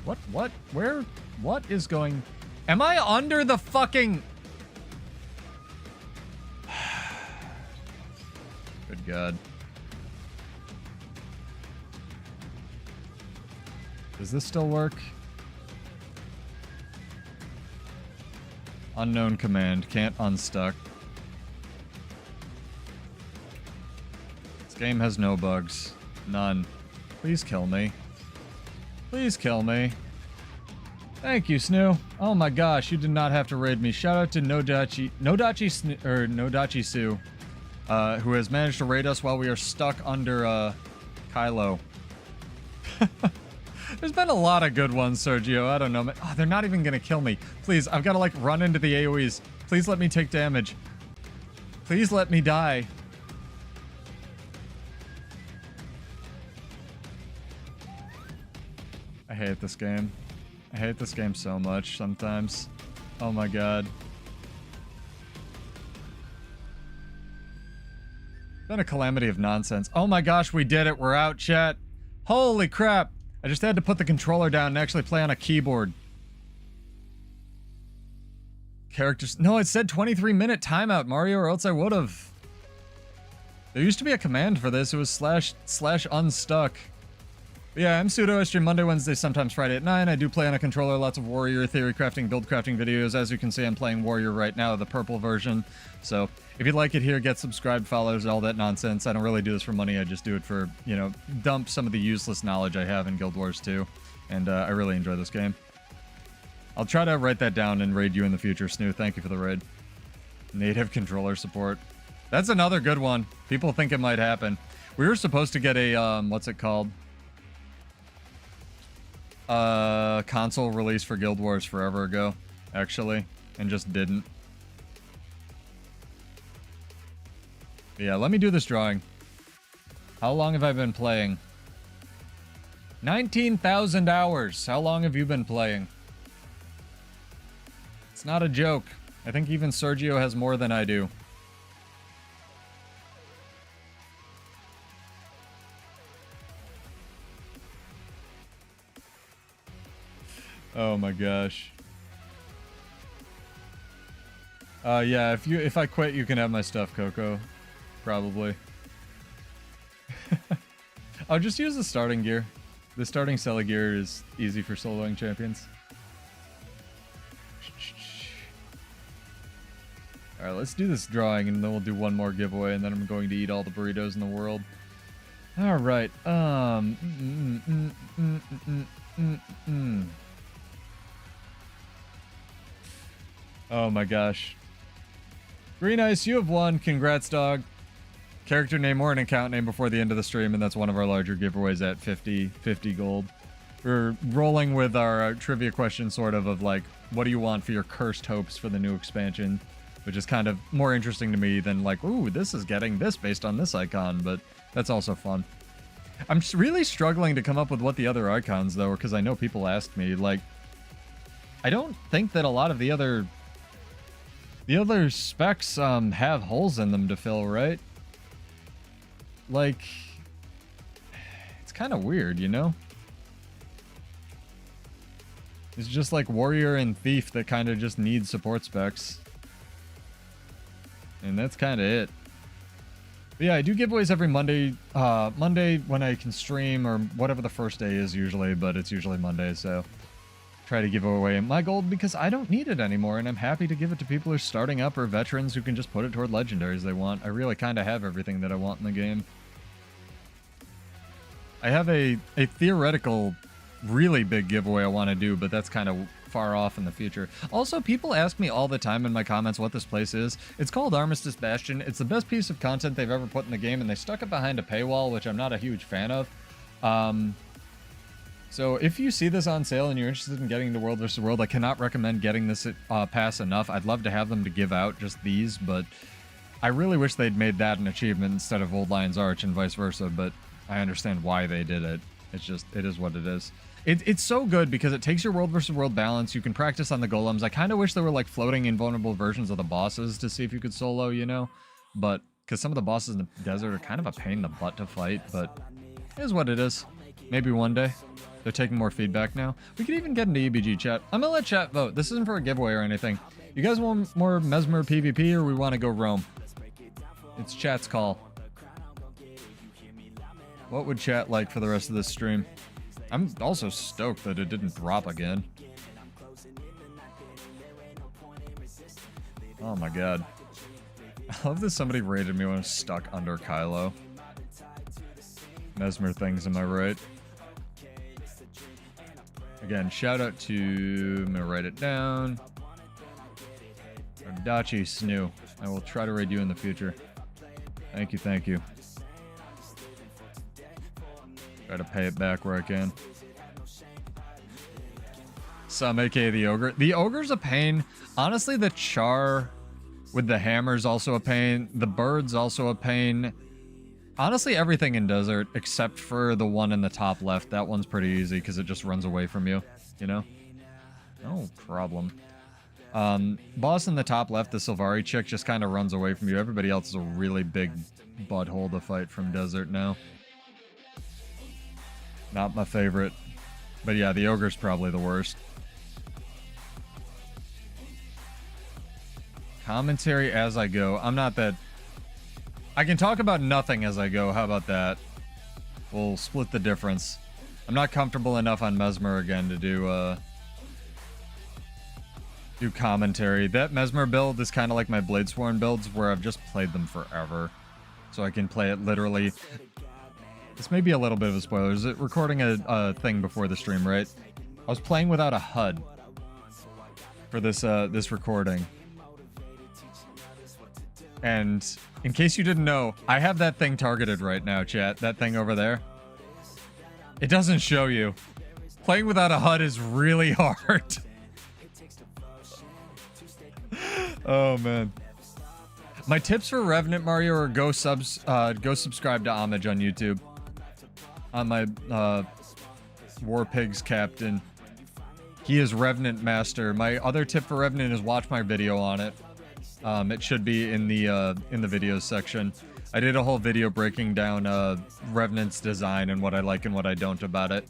What? Where? What is going... Am I under the fucking... Good God. Does this still work? Unknown command. Can't unstuck. This game has no bugs. None. Please kill me. Please kill me. Thank you, Snoo. Oh my gosh, you did not have to raid me. Shout out to Nodachi Sue, who has managed to raid us while we are stuck under Kylo. There's been a lot of good ones, Sergio. I don't know. Oh, they're not even gonna kill me. Please, I've got to like run into the AoEs. Please let me take damage. Please let me die. I hate this game. I hate this game so much sometimes. Oh my God. Been a calamity of nonsense. Oh my gosh, we did it. We're out, chat. Holy crap! I just had to put the controller down and actually play on a keyboard. Characters... No, it said 23-minute timeout, Mario, or else I would've. There used to be a command for this. It was / unstuck. But yeah, I'm Pseudo. I stream Monday, Wednesday, sometimes Friday at 9. I do play on a controller, lots of warrior theory crafting, build crafting videos. As you can see, I'm playing warrior right now, the purple version. So if you'd like it here, get subscribed, follows, all that nonsense. I don't really do this for money. I just do it for, you know, dump some of the useless knowledge I have in Guild Wars 2. And I really enjoy this game. I'll try to write that down and raid you in the future, Snoo. Thank you for the raid. Native controller support. That's another good one. People think it might happen. We were supposed to get a, what's it called? Console release for Guild Wars forever ago, actually, and just didn't. Yeah, let me do this drawing. How long have I been playing? 19,000 hours. How long have you been playing? It's not a joke. I think even Sergio has more than I do. Oh my gosh. Yeah, if I quit, you can have my stuff, Coco. Probably. I'll just use the starting gear. The starting Sela gear is easy for soloing champions. Alright, let's do this drawing and then we'll do one more giveaway and then I'm going to eat all the burritos in the world. Alright, Oh my gosh. Green Ice, you have won. Congrats, dog. Character name or an account name before the end of the stream, and that's one of our larger giveaways at 50 gold. We're rolling with our trivia question, sort of like, what do you want for your cursed hopes for the new expansion? Which is kind of more interesting to me than like, ooh, this is getting this based on this icon, but that's also fun. I'm really struggling to come up with what the other icons, though, because I know people asked me, like, I don't think that a lot of the other specs have holes in them to fill, right? Like, it's kind of weird, you know? It's just like Warrior and Thief that kind of just need support specs. And that's kind of it. But yeah, I do giveaways every Monday. Monday when I can stream, or whatever the first day is usually, but it's usually Monday, so try to give away my gold because I don't need it anymore, and I'm happy to give it to people who are starting up or veterans who can just put it toward legendaries they want. I really kind of have everything that I want in the game. I have a theoretical, really big giveaway I want to do, but that's kind of far off in the future. Also, people ask me all the time in my comments what this place is. It's called Armistice Bastion. It's the best piece of content they've ever put in the game, and they stuck it behind a paywall, which I'm not a huge fan of. So if you see this on sale and you're interested in getting into World vs. World, I cannot recommend getting this pass enough. I'd love to have them to give out, just these, but I really wish they'd made that an achievement instead of Old Lion's Arch and vice versa, but I understand why they did it. It's just, it is what it is. It's so good because it takes your World vs. World balance. You can practice on the golems. I kind of wish there were like floating invulnerable versions of the bosses to see if you could solo, you know? But, because some of the bosses in the desert are kind of a pain in the butt to fight, but it is what it is. Maybe one day. They're taking more feedback now. We could even get into EBG chat. I'm gonna let chat vote. This isn't for a giveaway or anything. You guys want more Mesmer PvP or we want to go roam? It's chat's call. What would chat like for the rest of this stream? I'm also stoked that it didn't drop again. Oh my god. I love that somebody rated me when I was stuck under Kylo. Mesmer things, am I right? Again, shout out to... I'm gonna write it down. Dachi Snoo. I will try to raid you in the future. Thank you, thank you. Try to pay it back where I can. Some, aka the Ogre. The Ogre's a pain. Honestly, the Char with the hammer's also a pain. The Bird's also a pain. Honestly, everything in Desert, except for the one in the top left. That one's pretty easy because it just runs away from you, you know? No problem. Boss in the top left, the Sylvari chick, just kind of runs away from you. Everybody else is a really big butthole to fight from Desert now. Not my favorite. But yeah, the ogre's probably the worst. Commentary as I go. I'm not that... I can talk about nothing as I go. How about that? We'll split the difference. I'm not comfortable enough on Mesmer again to do commentary. That Mesmer build is kind of like my Bladesworn builds, where I've just played them forever. So I can play it literally... This may be a little bit of a spoiler. Is it recording a thing before the stream, right? I was playing without a HUD for this this recording. And in case you didn't know, I have that thing targeted right now, chat. That thing over there. It doesn't show you. Playing without a HUD is really hard. Oh, man. My tips for Revenant Mario are go subscribe to Homage on YouTube. On my War Pigs captain. He is Revenant Master. My other tip for Revenant is watch my video on it. It should be in the videos section. I did a whole video breaking down Revenant's design and what I like and what I don't about it.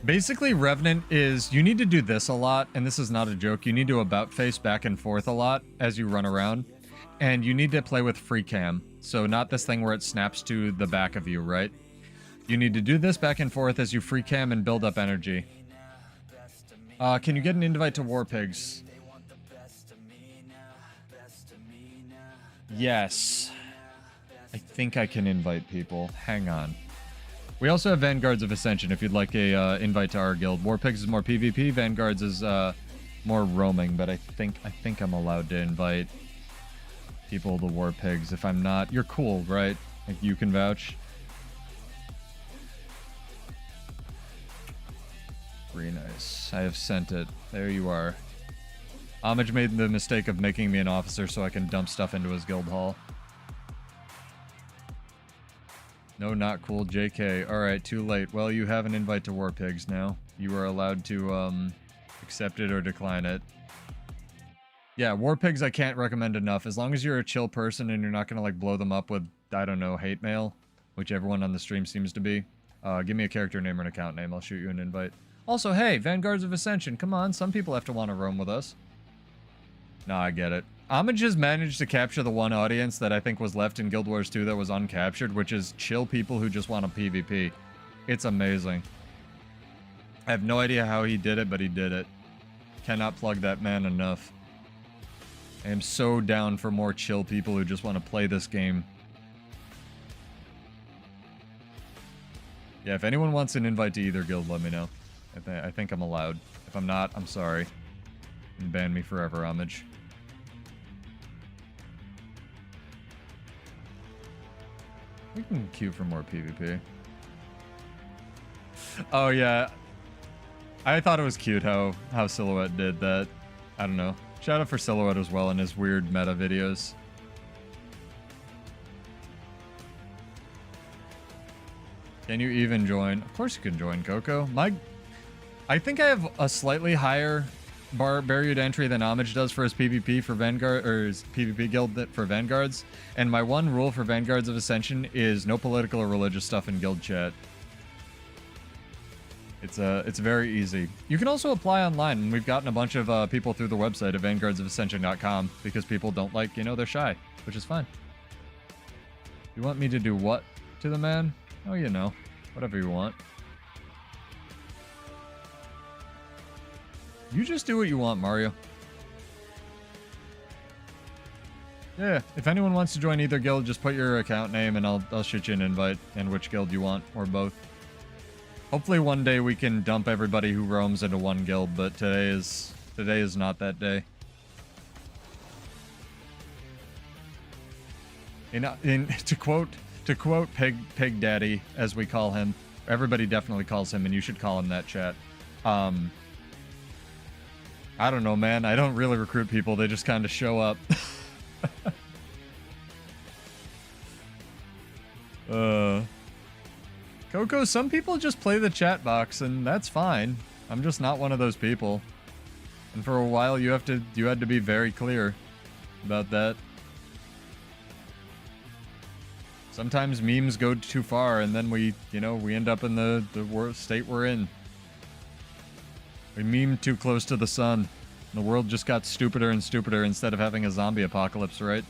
Basically, Revenant is, you need to do this a lot, and this is not a joke. You need to about face back and forth a lot as you run around, and you need to play with free cam. So not this thing where it snaps to the back of you, right? You need to do this back and forth as you free cam and build up energy. Can you get an invite to War Pigs? Yes. I think I can invite people. Hang on. We also have Vanguards of Ascension if you'd like a invite to our guild. War Pigs is more PvP, Vanguards is more roaming, but I think I'm allowed to invite people to War Pigs. If I'm not, you're cool, right? Like, you can vouch. Very nice. I have sent it. There you are. Homage made the mistake of making me an officer so I can dump stuff into his guild hall. No, not cool. JK. Alright, too late. Well, you have an invite to War Pigs now. You are allowed to accept it or decline it. Yeah, War Pigs I can't recommend enough. As long as you're a chill person and you're not going to like blow them up with, I don't know, hate mail, which everyone on the stream seems to be. Give me a character name or an account name. I'll shoot you an invite. Also, hey, Vanguards of Ascension. Come on, some people have to want to roam with us. No, I get it. Homage has managed to capture the one audience that I think was left in Guild Wars 2 that was uncaptured, which is chill people who just want a PvP. It's amazing. I have no idea how he did it, but he did it. Cannot plug that man enough. I am so down for more chill people who just want to play this game. Yeah, if anyone wants an invite to either guild, let me know. I think I'm allowed. If I'm not, I'm sorry. And ban me forever, Homage. We can queue for more PvP. Oh yeah. I thought it was cute how Silhouette did that. I don't know. Shout out for Silhouette as well in his weird meta videos. Can you even join? Of course you can join, Coco. I think I have a slightly higher barrier to entry than Homage does for his PvP for Vanguard, or his PvP guild for Vanguards. And my one rule for Vanguards of Ascension is no political or religious stuff in guild chat. It's very easy. You can also apply online, and we've gotten a bunch of people through the website at vanguardsofascension.com because people don't like, they're shy, which is fine. You want me to do what to the man? Oh, whatever you want. You just do what you want, Mario. Yeah, if anyone wants to join either guild, just put your account name and I'll shoot you an invite and which guild you want, or both. Hopefully one day we can dump everybody who roams into one guild, but today is not that day. To quote Pig Daddy, as we call him, everybody definitely calls him, and you should call him that, chat. I don't know, man. I don't really recruit people. They just kind of show up. Coco, some people just play the chat box, and that's fine. I'm just not one of those people. And for a while, you had to be very clear about that. Sometimes memes go too far, and then we end up in the worst state we're in. We meme too close to the sun. The world just got stupider and stupider instead of having a zombie apocalypse, right?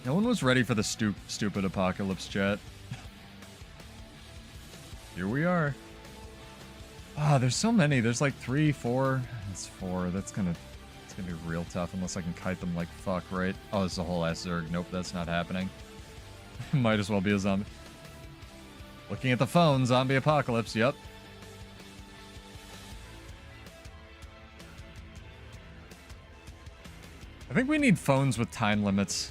No one was ready for the stupid apocalypse, chat. Here we are. Ah, there's so many. There's like 3, 4. That's 4. It's gonna be real tough unless I can kite them like fuck, right? Oh, there's a whole ass Zerg. Nope, that's not happening. Might as well be a zombie. Looking at the phone, zombie apocalypse, yep. I think we need phones with time limits.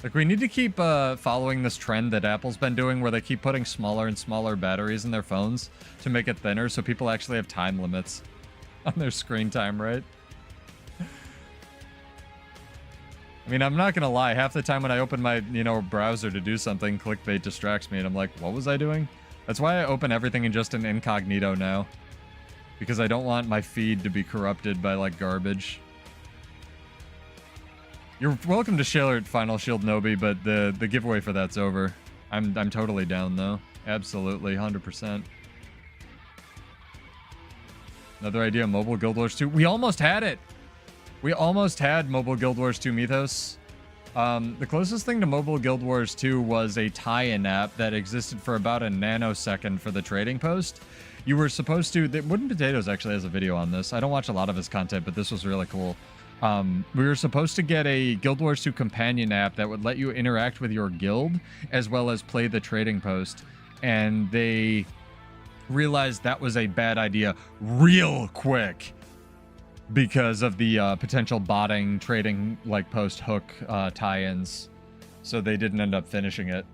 Like, we need to keep following this trend that Apple's been doing where they keep putting smaller and smaller batteries in their phones to make it thinner so people actually have time limits on their screen time, right? I mean, I'm not gonna lie, half the time when I open my, browser to do something, clickbait distracts me and I'm like, what was I doing? That's why I open everything in just an incognito now. Because I don't want my feed to be corrupted by, like, garbage. You're welcome to share it, Final Shield Nobi, but the giveaway for that's over. I'm totally down, though. Absolutely, 100%. Another idea, Mobile Guild Wars 2. We almost had it! We almost had Mobile Guild Wars 2 Mythos. The closest thing to Mobile Guild Wars 2 was a tie-in app that existed for about a nanosecond for the trading post. You were supposed to... Wooden Potatoes actually has a video on this. I don't watch a lot of his content, but this was really cool. We were supposed to get a Guild Wars 2 companion app that would let you interact with your guild as well as play the trading post. And they realized that was a bad idea real quick because of the potential botting trading like post hook tie-ins. So they didn't end up finishing it.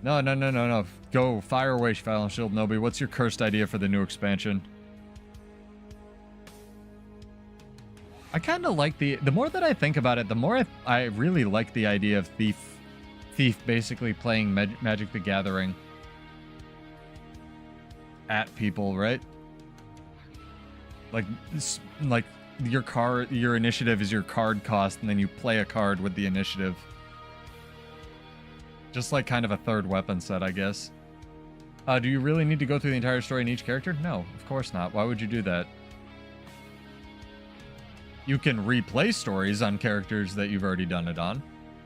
No. Go fire away, Final Shield Nobi. What's your cursed idea for the new expansion? I kind of like the more that I think about it, the more I really like the idea of Thief basically playing Magic the Gathering at people, right? Like your initiative is your card cost, and then you play a card with the initiative. Just like kind of a third weapon set, I guess. Do you really need to go through the entire story in each character? No, of course not. Why would you do that? You can replay stories on characters that you've already done it on,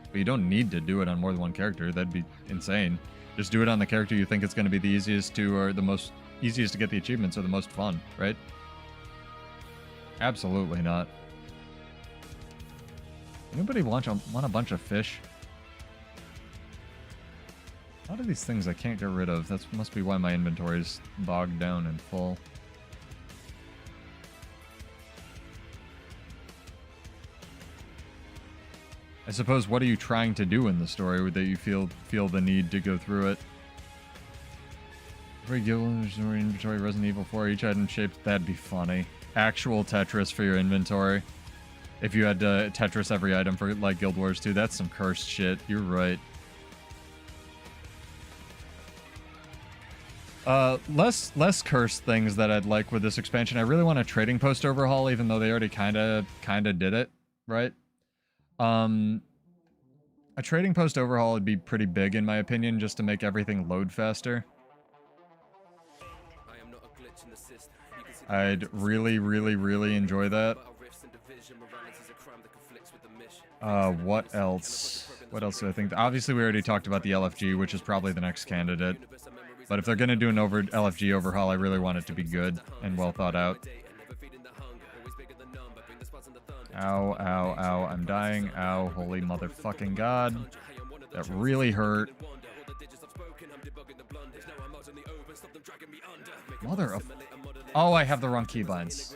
but you don't need to do it on more than one character. That'd be insane. Just do it on the character you think it's going to be the easiest to, or the easiest to get the achievements, or the most fun, right? Absolutely not. Anybody want a bunch of fish? A lot of these things I can't get rid of. That must be why my inventory is bogged down and full. I suppose, what are you trying to do in the story that you feel the need to go through it? Every guild inventory, Resident Evil 4, each item shaped, that'd be funny. Actual Tetris for your inventory. If you had to Tetris every item for like Guild Wars 2, that's some cursed shit. You're right. Less cursed things that I'd like with this expansion. I really want a trading post overhaul, even though they already kinda did it, right? A trading post overhaul would be pretty big in my opinion, just to make everything load faster. I'd really enjoy that. What else? What else do I think? Obviously, we already talked about the LFG, which is probably the next candidate. But if they're going to do an LFG overhaul, I really want it to be good and well thought out. Ow, ow, ow. I'm dying. Ow, holy motherfucking god. That really hurt. Mother of... Oh, I have the wrong keybinds.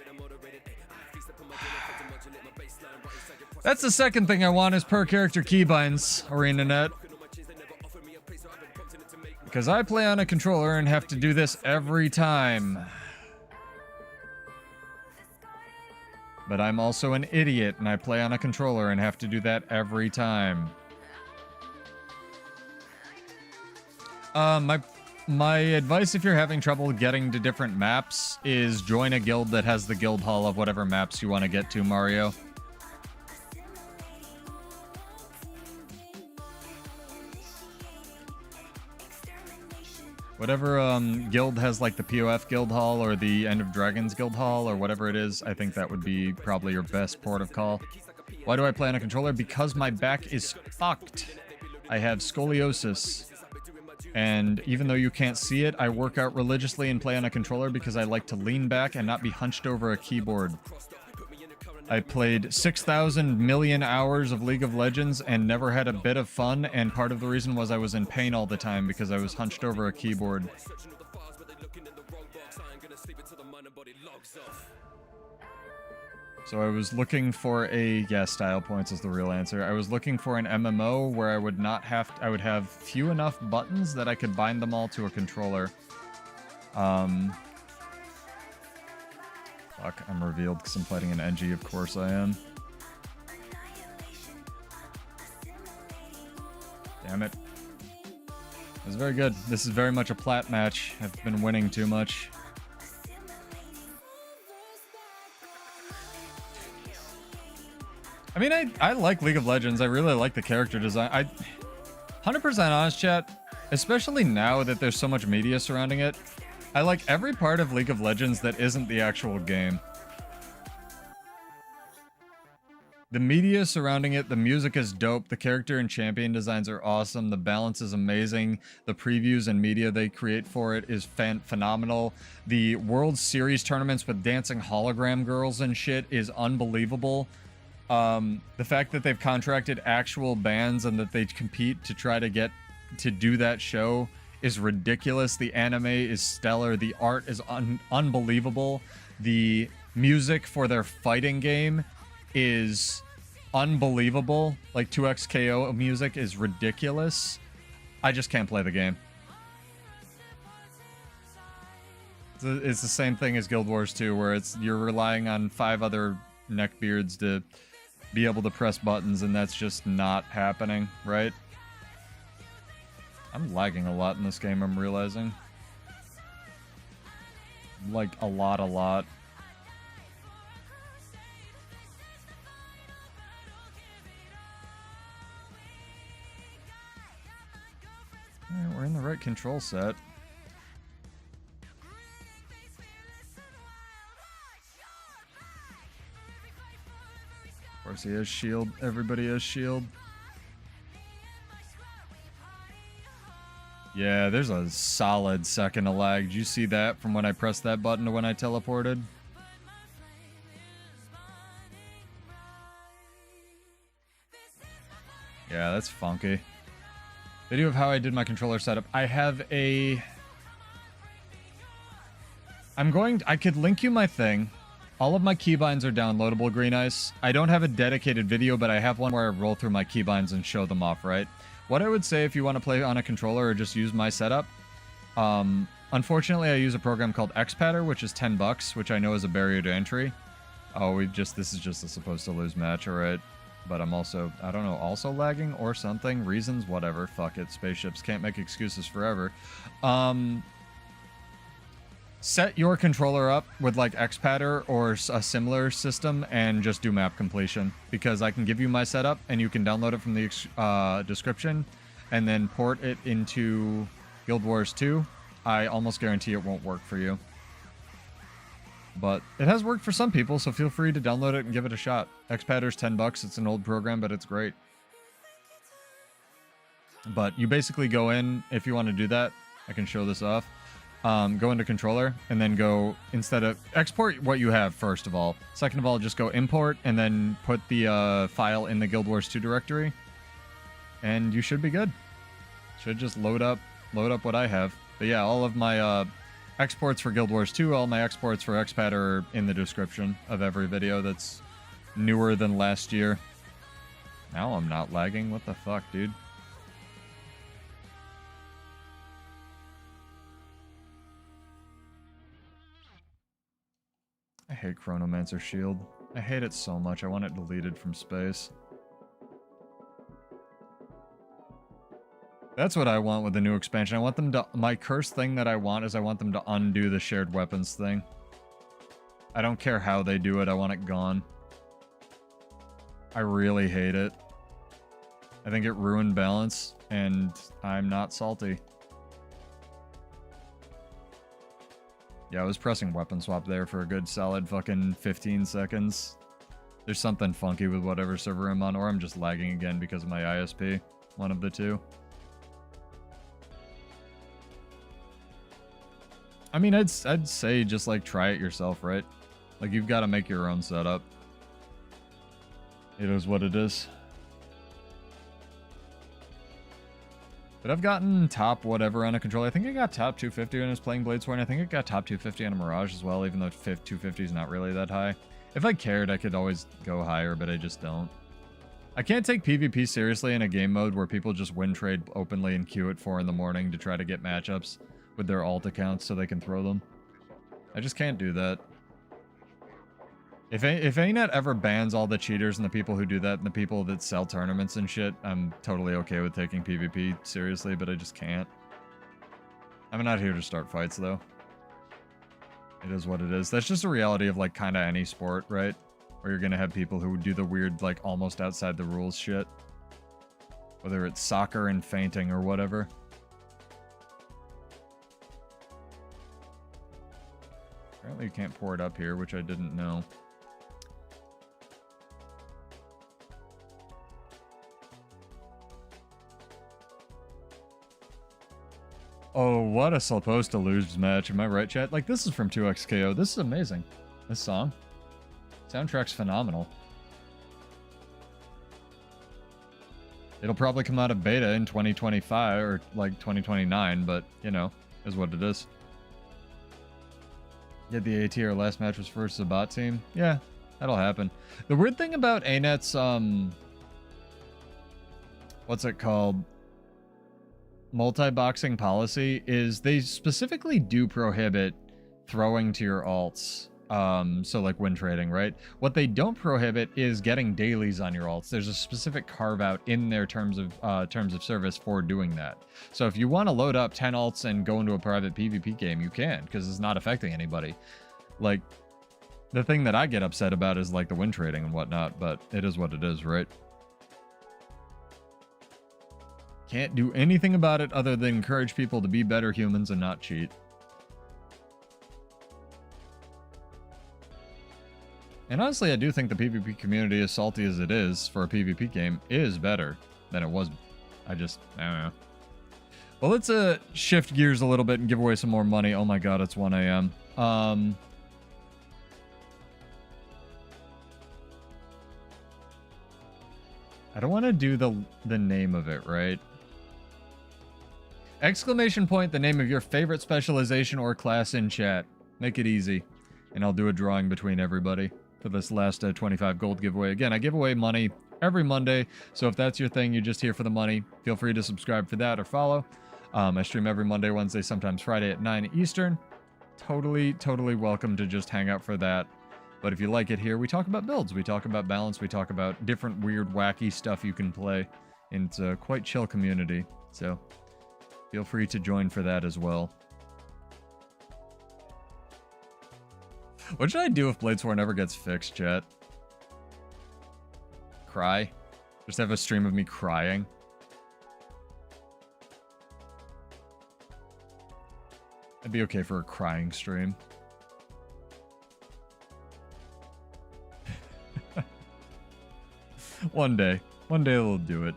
That's the second thing I want is per character keybinds, ArenaNet. Because I play on a controller and have to do this every time. But I'm also an idiot and I play on a controller and have to do that every time. My advice if you're having trouble getting to different maps is join a guild that has the guild hall of whatever maps you want to get to, Mario. Whatever guild has like the POF guild hall or the End of Dragons guild hall or whatever it is, I think that would be probably your best port of call. Why do I play on a controller? Because my back is fucked. I have scoliosis. And even though you can't see it, I work out religiously and play on a controller because I like to lean back and not be hunched over a keyboard. I played 6,000 million hours of League of Legends and never had a bit of fun, and part of the reason was I was in pain all the time because I was hunched over a keyboard. So I was looking for a... Yeah, style points is the real answer. I was looking for an MMO where I would not have... I would have few enough buttons that I could bind them all to a controller. Fuck, I'm revealed because I'm fighting an NG, of course I am. Damn it. It was very good. This is very much a plat match. I've been winning too much. I mean, I like League of Legends. I really like the character design. 100% honest, chat, especially now that there's so much media surrounding it, I like every part of League of Legends that isn't the actual game. The media surrounding it, the music is dope, the character and champion designs are awesome, the balance is amazing, the previews and media they create for it is phenomenal. The World Series tournaments with dancing hologram girls and shit is unbelievable. The fact that they've contracted actual bands and that they compete to try to get to do that show is ridiculous. The anime is stellar. The art is unbelievable. The music for their fighting game is unbelievable. Like 2XKO music is ridiculous. I just can't play the game. It's the same thing as Guild Wars 2, where you're relying on 5 other neckbeards to be able to press buttons, and that's just not happening, right? I'm lagging a lot in this game, I'm realizing. Like, a lot. Alright, we're in the right control set. Of course he has shield. Everybody has shield. Yeah, there's a solid second of lag. Did you see that from when I pressed that button to when I teleported? Yeah, that's funky. Video of how I did my controller setup. I have a... I could link you my thing. All of my keybinds are downloadable, Green Ice. I don't have a dedicated video, but I have one where I roll through my keybinds and show them off, right? What I would say if you want to play on a controller or just use my setup, unfortunately I use a program called XPadder, which is $10, which I know is a barrier to entry. Oh, this is just a supposed to lose match, alright. But I'm also, I don't know, also lagging or something. Reasons, whatever, fuck it. Spaceships can't make excuses forever. Set your controller up with like XPadder or a similar system and just do map completion, because I can give you my setup and you can download it from the description and then port it into Guild Wars 2. I almost guarantee it won't work for you. But it has worked for some people, so feel free to download it and give it a shot. XPadder's $10. It's an old program, but it's great. But you basically go in, if you want to do that, I can show this off. Go into controller and then go, instead of export what you have first of all. Second of all, just go import and then put the file in the Guild Wars 2 directory. And you should be good. Should just load up what I have. But yeah, all of my exports for Guild Wars 2, all my exports for XPadder are in the description of every video that's newer than last year. Now I'm not lagging. What the fuck, dude? I hate Chronomancer Shield. I hate it so much. I want it deleted from space. That's what I want with the new expansion. I want them to... My cursed thing that I want is I want them to undo the shared weapons thing. I don't care how they do it. I want it gone. I really hate it. I think it ruined balance, and I'm not salty. Yeah, I was pressing weapon swap there for a good solid fucking 15 seconds. There's something funky with whatever server I'm on, or I'm just lagging again because of my ISP. One of the two. I mean, I'd say just like try it yourself, right? Like you've got to make your own setup. It is what it is. But I've gotten top whatever on a controller. I think I got top 250 when I was playing Bladesworn. I think I got top 250 on a Mirage as well, even though 250 is not really that high. If I cared, I could always go higher, but I just don't. I can't take PvP seriously in a game mode where people just win trade openly and queue at 4 in the morning to try to get matchups with their alt accounts so they can throw them. I just can't do that. If ANet ever bans all the cheaters and the people who do that and the people that sell tournaments and shit, I'm totally okay with taking PvP seriously, but I just can't. I'm not here to start fights, though. It is what it is. That's just a reality of, like, kind of any sport, right? Where you're gonna have people who do the weird, like, almost outside the rules shit. Whether it's soccer and fainting or whatever. Apparently you can't pour it up here, which I didn't know. Oh, what a supposed to lose match. Am I right, chat? Like, this is from 2XKO. This is amazing. This song. Soundtrack's phenomenal. It'll probably come out of beta in 2025 or, like, 2029, but, you know, is what it is. Yeah, the ATR last match was versus a bot team. Yeah, that'll happen. The weird thing about ANet's, what's it called? Multi-boxing policy is they specifically do prohibit throwing to your alts. So like win trading, right? What they don't prohibit is getting dailies on your alts. There's a specific carve out in their terms of service for doing that. So if you want to load up 10 alts and go into a private PvP game, you can, because it's not affecting anybody. Like, the thing that I get upset about is like the win trading and whatnot, but it is what it is, right? Can't do anything about it other than encourage people to be better humans and not cheat. And honestly, I do think the PvP community, as salty as it is for a PvP game, is better than it was. I don't know. Well, let's shift gears a little bit and give away some more money. Oh my god, it's 1 a.m. I don't want to do the name of it, right? Exclamation point, the name of your favorite specialization or class in chat. Make it easy. And I'll do a drawing between everybody for this last 25 gold giveaway. Again, I give away money every Monday, so if that's your thing, you're just here for the money, feel free to subscribe for that or follow. I stream every Monday, Wednesday, sometimes Friday at 9 Eastern. Totally welcome to just hang out for that. But if you like it here, we talk about builds, we talk about balance, we talk about different weird, wacky stuff you can play. And it's a quite chill community, so feel free to join for that as well. What should I do if Bladesworn never gets fixed, chat? Cry? Just have a stream of me crying? I'd be okay for a crying stream. One day they'll do it.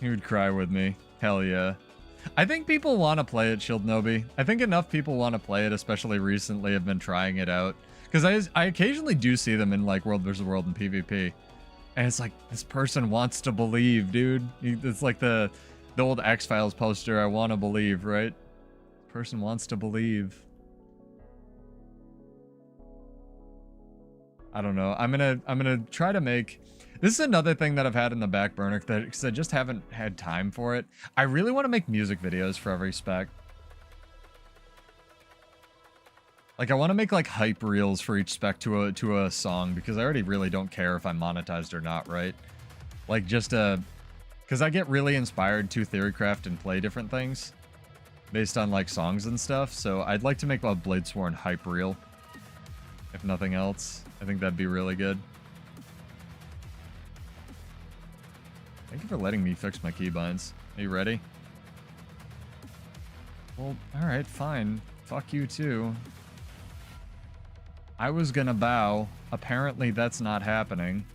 He would cry with me. Hell yeah. I think people want to play it, Shield Nobi. I think enough people want to play it, especially recently, have been trying it out. Because I occasionally do see them in like World vs. World and PvP. And it's like, this person wants to believe, dude. It's like the old X-Files poster, I want to believe, right? Person wants to believe. I don't know. I'm gonna try to make... This is another thing that I've had in the back burner because I just haven't had time for it. I really want to make music videos for every spec. Like, I want to make like hype reels for each spec to a song because I already really don't care if I'm monetized or not, right? Like, just because I get really inspired to theorycraft and play different things based on like songs and stuff. So I'd like to make a Bladesworn hype reel, if nothing else. I think that'd be really good. Thank you for letting me fix my keybinds. Are you ready? Well, alright, fine. Fuck you too. I was gonna bow. Apparently that's not happening.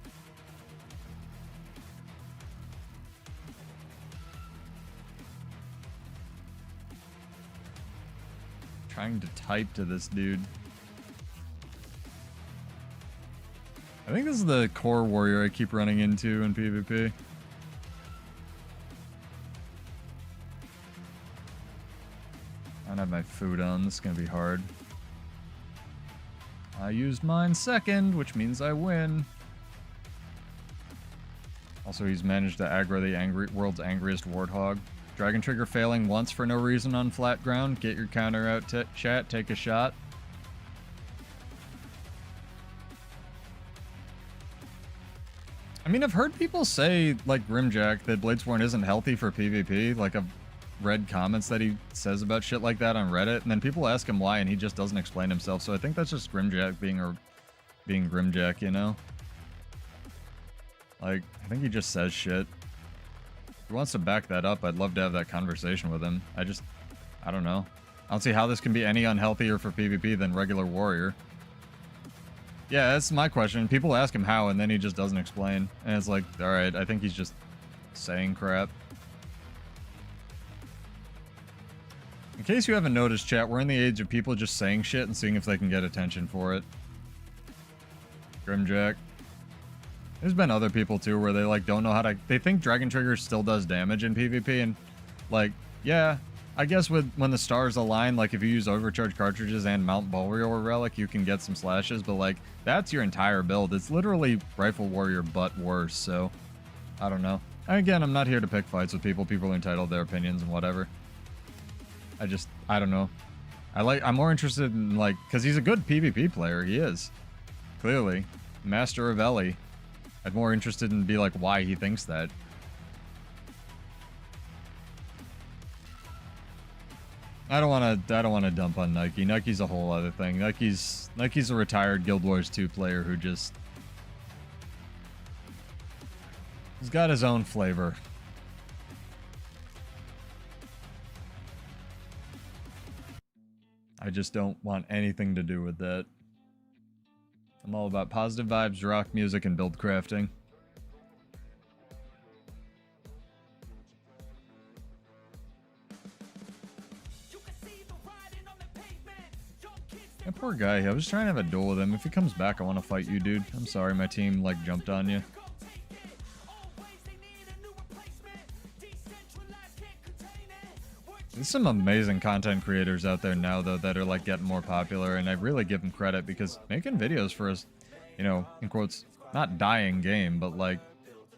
Trying to type to this dude. I think this is the core warrior I keep running into in PvP. I don't have my food on. This is going to be hard. I used mine second, which means I win. Also, he's managed to aggro the world's angriest warthog. Dragon Trigger failing once for no reason on flat ground. Get your counter out, chat. Take a shot. I mean, I've heard people say, like Grimjack, that Bladesworn isn't healthy for PvP. Like, I've read comments that he says about shit like that on Reddit, and then people ask him why, and he just doesn't explain himself. So I think that's just Grimjack being Grimjack, you know? Like, I think he just says shit. If he wants to back that up, I'd love to have that conversation with him. I don't know. I don't see how this can be any unhealthier for PvP than regular warrior. Yeah, that's my question. People ask him how, and then he just doesn't explain. And it's like, alright, I think he's just saying crap. In case you haven't noticed, chat, we're in the age of people just saying shit and seeing if they can get attention for it. Grimjack. There's been other people, too, where they, like, don't know how to... They think Dragon Trigger still does damage in PvP, and, like, yeah... I guess when the stars align, like if you use overcharge cartridges and Mount Bulwarrior Relic, you can get some slashes, but like, that's your entire build. It's literally Rifle Warrior, but worse, so, I don't know. Again, I'm not here to pick fights with people. People are entitled to their opinions and whatever. I don't know. I'm more interested in, like, because he's a good PvP player, he is. Clearly. Master of Ellie. I'm more interested in be like, why he thinks that. I don't want to dump on Nike. Nike's a whole other thing. Nike's a retired Guild Wars 2 player who just... He's got his own flavor. I just don't want anything to do with that. I'm all about positive vibes, rock music, and build crafting. That poor guy, I was trying to have a duel with him. If he comes back, I want to fight you, dude. I'm sorry, my team, like, jumped on you. There's some amazing content creators out there now, though, that are, like, getting more popular, and I really give them credit, because making videos for us, you know, in quotes, not dying game, but, like,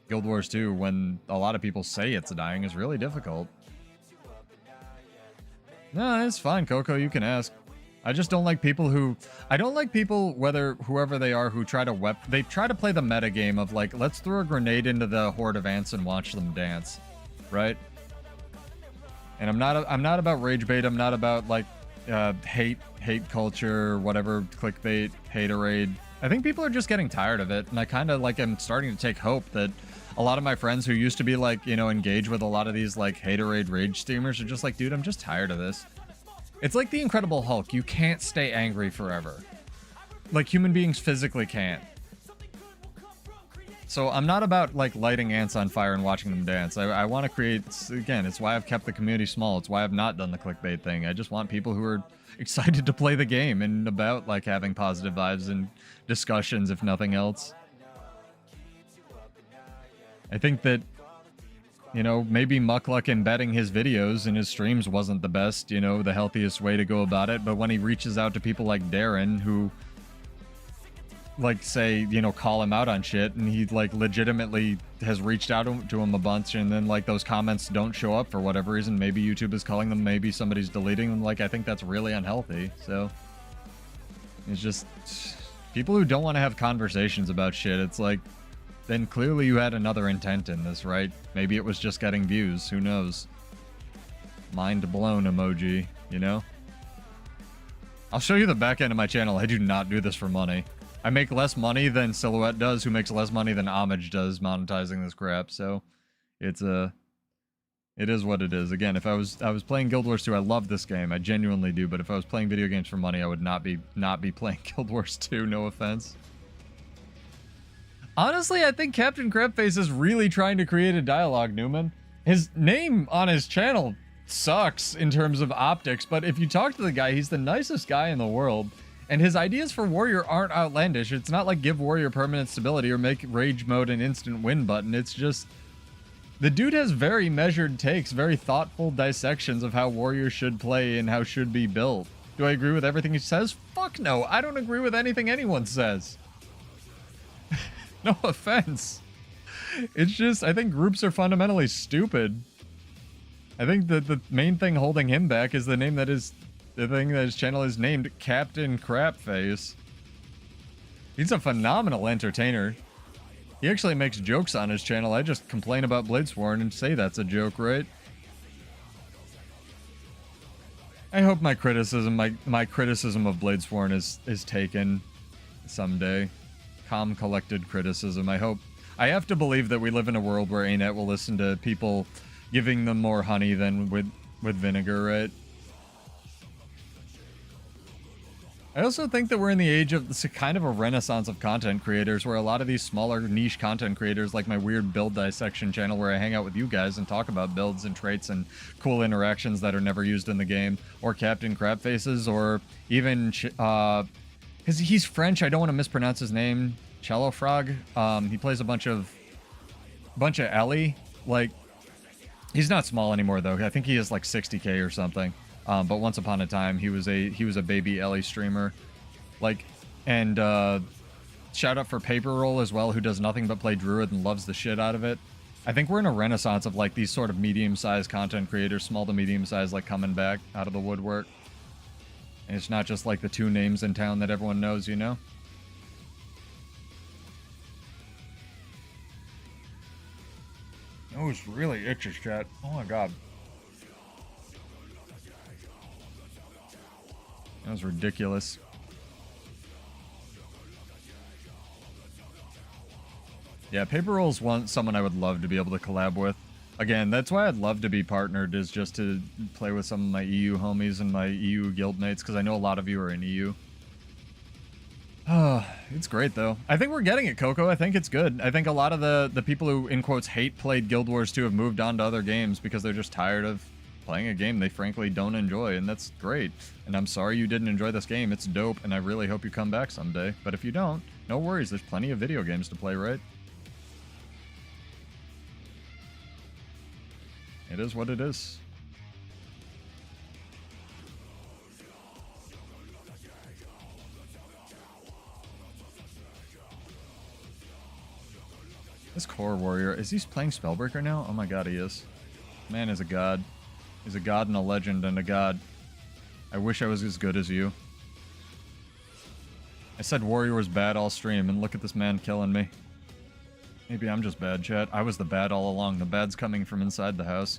Guild Wars 2, when a lot of people say it's dying, is really difficult. No, it's fine, Coco, you can ask. I just don't like people who... I don't like people, whoever they are, who try to they try to play the meta game of, like, let's throw a grenade into the horde of ants and watch them dance. Right? And I'm not about rage bait, I'm not about, like, hate culture, whatever, clickbait, haterade. I think people are just getting tired of it, and I kind of, like, am starting to take hope that a lot of my friends who used to be, like, you know, engaged with a lot of these, like, haterade rage streamers are just like, dude, I'm just tired of this. It's like the Incredible Hulk. You can't stay angry forever. Like, human beings physically can't. So I'm not about, like, lighting ants on fire and watching them dance. I want to create... Again, it's why I've kept the community small. It's why I've not done the clickbait thing. I just want people who are excited to play the game and about, like, having positive vibes and discussions, if nothing else. I think that... You know, maybe Muckluck embedding his videos in his streams wasn't the best, you know, the healthiest way to go about it. But when he reaches out to people like Darren, who, like, say, you know, call him out on shit, and he, like, legitimately has reached out to him a bunch, and then, like, those comments don't show up for whatever reason. Maybe YouTube is calling them, maybe somebody's deleting them. Like, I think that's really unhealthy. So, it's just... People who don't want to have conversations about shit, it's like... Then clearly you had another intent in this, right? Maybe it was just getting views, who knows? Mind blown emoji, you know? I'll show you the back end of my channel. I do not do this for money. I make less money than Silhouette does, who makes less money than Homage does monetizing this crap, so... It's It is what it is. Again, if I was playing Guild Wars 2, I love this game. I genuinely do. But if I was playing video games for money, I would not be playing Guild Wars 2. No offense. Honestly, I think Captain Crabface is really trying to create a dialogue, Newman. His name on his channel sucks in terms of optics, but if you talk to the guy, he's the nicest guy in the world. And his ideas for Warrior aren't outlandish. It's not like give Warrior permanent stability or make Rage Mode an instant win button. It's just... the dude has very measured takes, very thoughtful dissections of how Warrior should play and how should be built. Do I agree with everything he says? Fuck no. I don't agree with anything anyone says. No offense. It's just, I think groups are fundamentally stupid. I think that the main thing holding him back is the name that is... the thing that his channel is named Captain Crapface. He's a phenomenal entertainer. He actually makes jokes on his channel. I just complain about Bladesworn and say that's a joke, right? I hope my criticism, my criticism of Bladesworn is taken someday. Calm, collected criticism. I have to believe that we live in a world where ANet will listen to people giving them more honey than with vinegar, right? I also think that we're in the age of this kind of a renaissance of content creators where a lot of these smaller niche content creators like my weird build dissection channel where I hang out with you guys and talk about builds and traits and cool interactions that are never used in the game, or Captain Crabfaces, or even because he's French, I don't want to mispronounce his name, Cello Frog. He plays a bunch of Ellie. Like, he's not small anymore though. I think he is like 60k or something. But once upon a time, he was a baby Ellie streamer, like, and shout out for Paper Roll as well, who does nothing but play Druid and loves the shit out of it. I think we're in a renaissance of like these sort of medium-sized content creators, small to medium-sized, like coming back out of the woodwork. And it's not just like the two names in town that everyone knows, you know? Oh, it's really itches, chat. Oh my god. That was ridiculous. Yeah, Paper Roll's someone I would love to be able to collab with. Again, that's why I'd love to be partnered, is just to play with some of my EU homies and my EU guildmates, because I know a lot of you are in EU. It's great, though. I think we're getting it, Coco. I think it's good. I think a lot of the people who, in quotes, hate played Guild Wars 2 have moved on to other games because they're just tired of playing a game they frankly don't enjoy, and that's great. And I'm sorry you didn't enjoy this game. It's dope, and I really hope you come back someday. But if you don't, no worries. There's plenty of video games to play, right? It is what it is. This Core Warrior, is he playing Spellbreaker now? Oh my god, he is. Man is a god. He's a god and a legend and a god. I wish I was as good as you. I said Warrior was bad all stream, and look at this man killing me. Maybe I'm just bad, chat. I was the bad all along. The bad's coming from inside the house.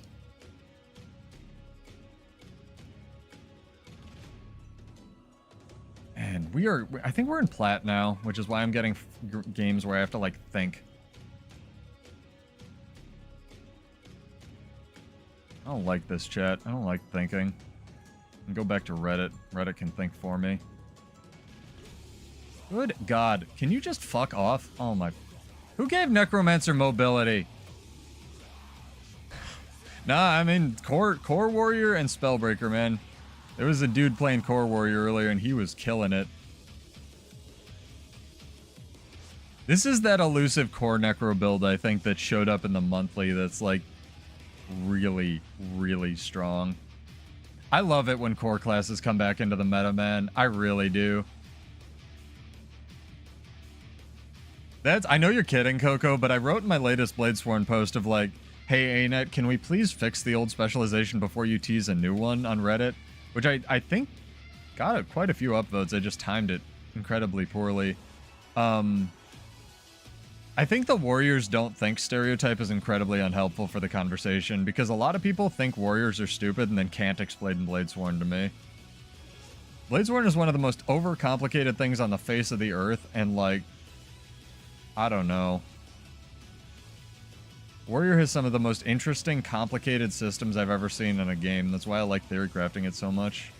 And I think we're in plat now, which is why I'm getting games where I have to, like, think. I don't like this, chat. I don't like thinking. And go back to Reddit. Reddit can think for me. Good God. Can you just fuck off? Oh my... Who gave Necromancer mobility? Nah, I mean, Core Warrior and Spellbreaker, man. There was a dude playing Core Warrior earlier, and he was killing it. This is that elusive Core Necro build, I think, that showed up in the monthly that's, like, really, really strong. I love it when Core classes come back into the meta, man. I really do. I know you're kidding, Coco, but I wrote in my latest Bladesworn post of like, hey, ANet, can we please fix the old specialization before you tease a new one on Reddit? Which I think got quite a few upvotes. I just timed it incredibly poorly. I think the Warriors don't think stereotype is incredibly unhelpful for the conversation, because a lot of people think Warriors are stupid and then can't explain Bladesworn to me. Bladesworn is one of the most overcomplicated things on the face of the earth, and like, I don't know. Warrior has some of the most interesting, complicated systems I've ever seen in a game. That's why I like theory crafting it so much.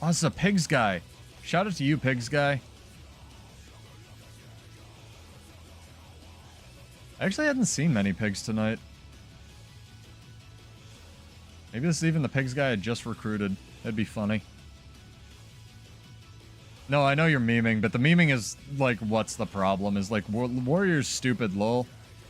Oh, it's a pigs guy. Shout out to you, pigs guy. I actually hadn't seen many pigs tonight. Maybe this is even the pigs guy I just recruited. That'd be funny. No, I know you're memeing, but the memeing is, like, what's the problem? Is, like, Warrior's stupid, lol.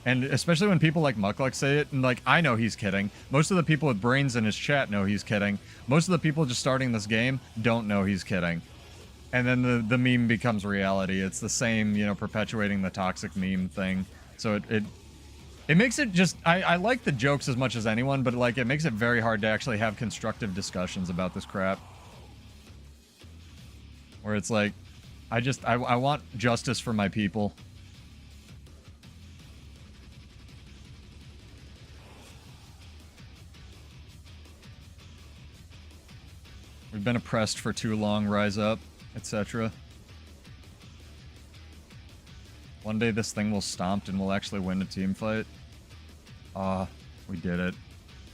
And especially when people like Mukluk say it, and, like, I know he's kidding. Most of the people with brains in his chat know he's kidding. Most of the people just starting this game don't know he's kidding. And then the meme becomes reality. It's the same, you know, perpetuating the toxic meme thing. So it makes it just... I like the jokes as much as anyone, but, like, it makes it very hard to actually have constructive discussions about this crap. Where it's like, I want justice for my people. We've been oppressed for too long, rise up, etc. One day this thing will stomp and we'll actually win a team fight. Ah, we did it.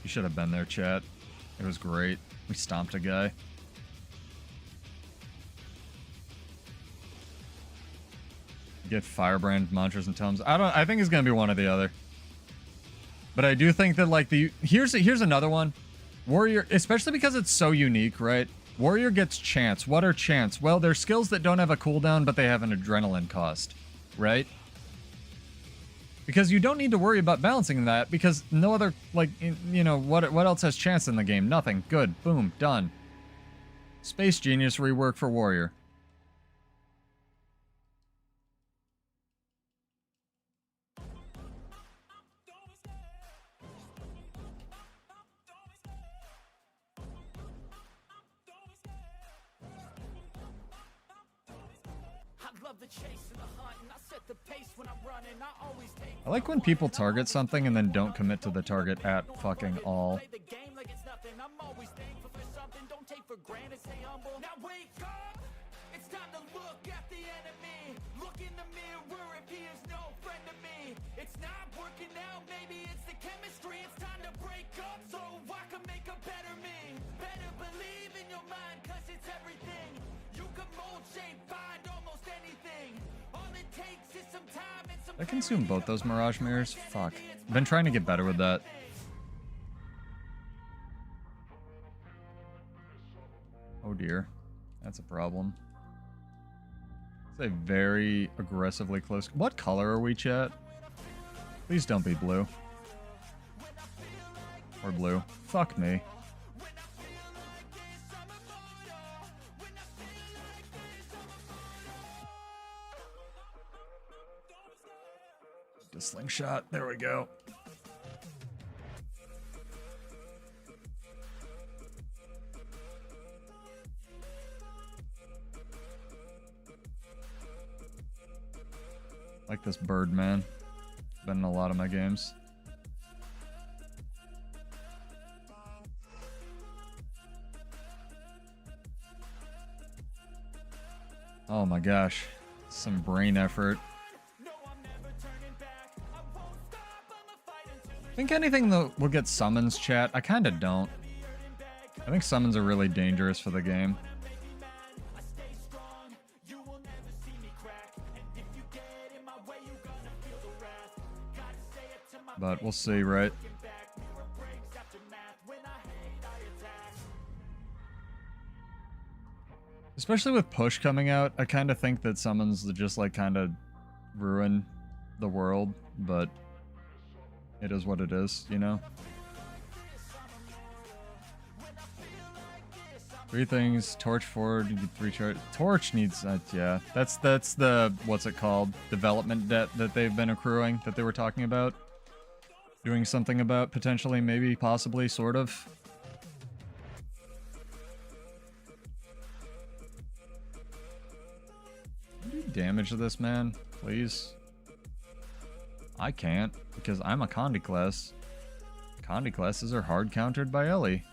You should have been there, chat. It was great. We stomped a guy. Get Firebrand, Mantras, and Tomes. I think it's gonna be one or the other. But I do think that, like, here's another one. Warrior, especially because it's so unique, right? Warrior gets chance. What are chance? Well, they're skills that don't have a cooldown, but they have an adrenaline cost, right? Because you don't need to worry about balancing that, because no other, like, you know, what else has chance in the game? Nothing. Good. Boom. Done. Space Genius rework for Warrior. I like when people target something and then don't commit to the target at fucking all. I consume both those Mirage Mirrors? Fuck. I've been trying to get better with that. Oh dear. That's a problem. It's a very aggressively close... What color are we, chat? Please don't be blue. Or blue. Fuck me. Slingshot. There we go. Like this bird, man. Been in a lot of my games. Oh my gosh. Some brain effort. Think anything that will get summons, chat? I kind of don't. I think summons are really dangerous for the game. But we'll see, right? Especially with push coming out, I kind of think that summons just like kind of ruin the world, but it is what it is, you know? 3 things, torch forward, you get 3 charge. Torch needs, yeah. That's the, what's it called? Development debt that they've been accruing, that they were talking about. Doing something about, potentially, maybe, possibly, sort of. Do damage to this man, please. I can't, because I'm a Condi class. Condi classes are hard countered by Ellie.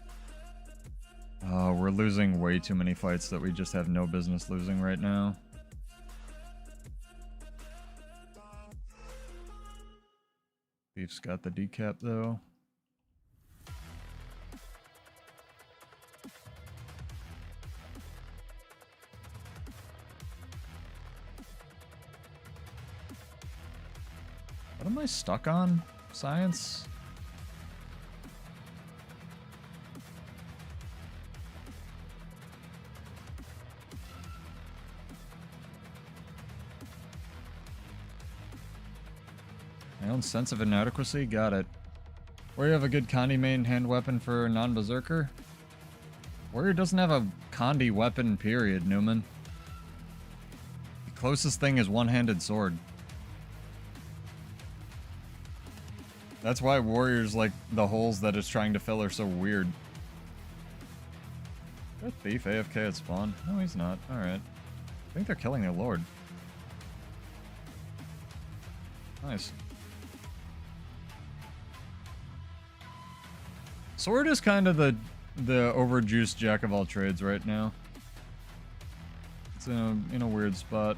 Oh, we're losing way too many fights that we just have no business losing right now. Leaf's got the decap though. What am I stuck on? Science? My own sense of inadequacy? Got it. Warrior have a good Condi main hand weapon for non-berserker? Warrior doesn't have a Condi weapon, period, Newman. The closest thing is one-handed sword. That's why Warrior's, like, the holes that it's trying to fill are so weird. Is that Thief AFK at spawn? No, he's not. Alright. I think they're killing their lord. Nice. Sword is kind of the overjuiced jack of all trades right now. It's in a weird spot.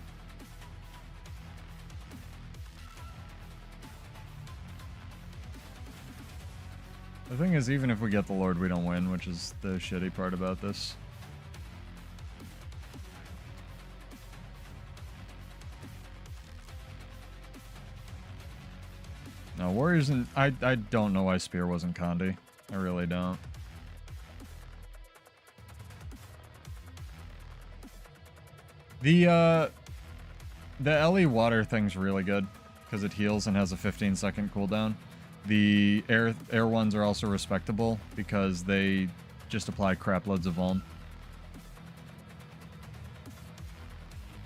The thing is, even if we get the Lord, we don't win, which is the shitty part about this. No, Warriors and... I don't know why Spear wasn't Condi. I really don't. The LE water thing's really good, because it heals and has a 15-second cooldown. The air ones are also respectable, because they just apply crap loads of vuln.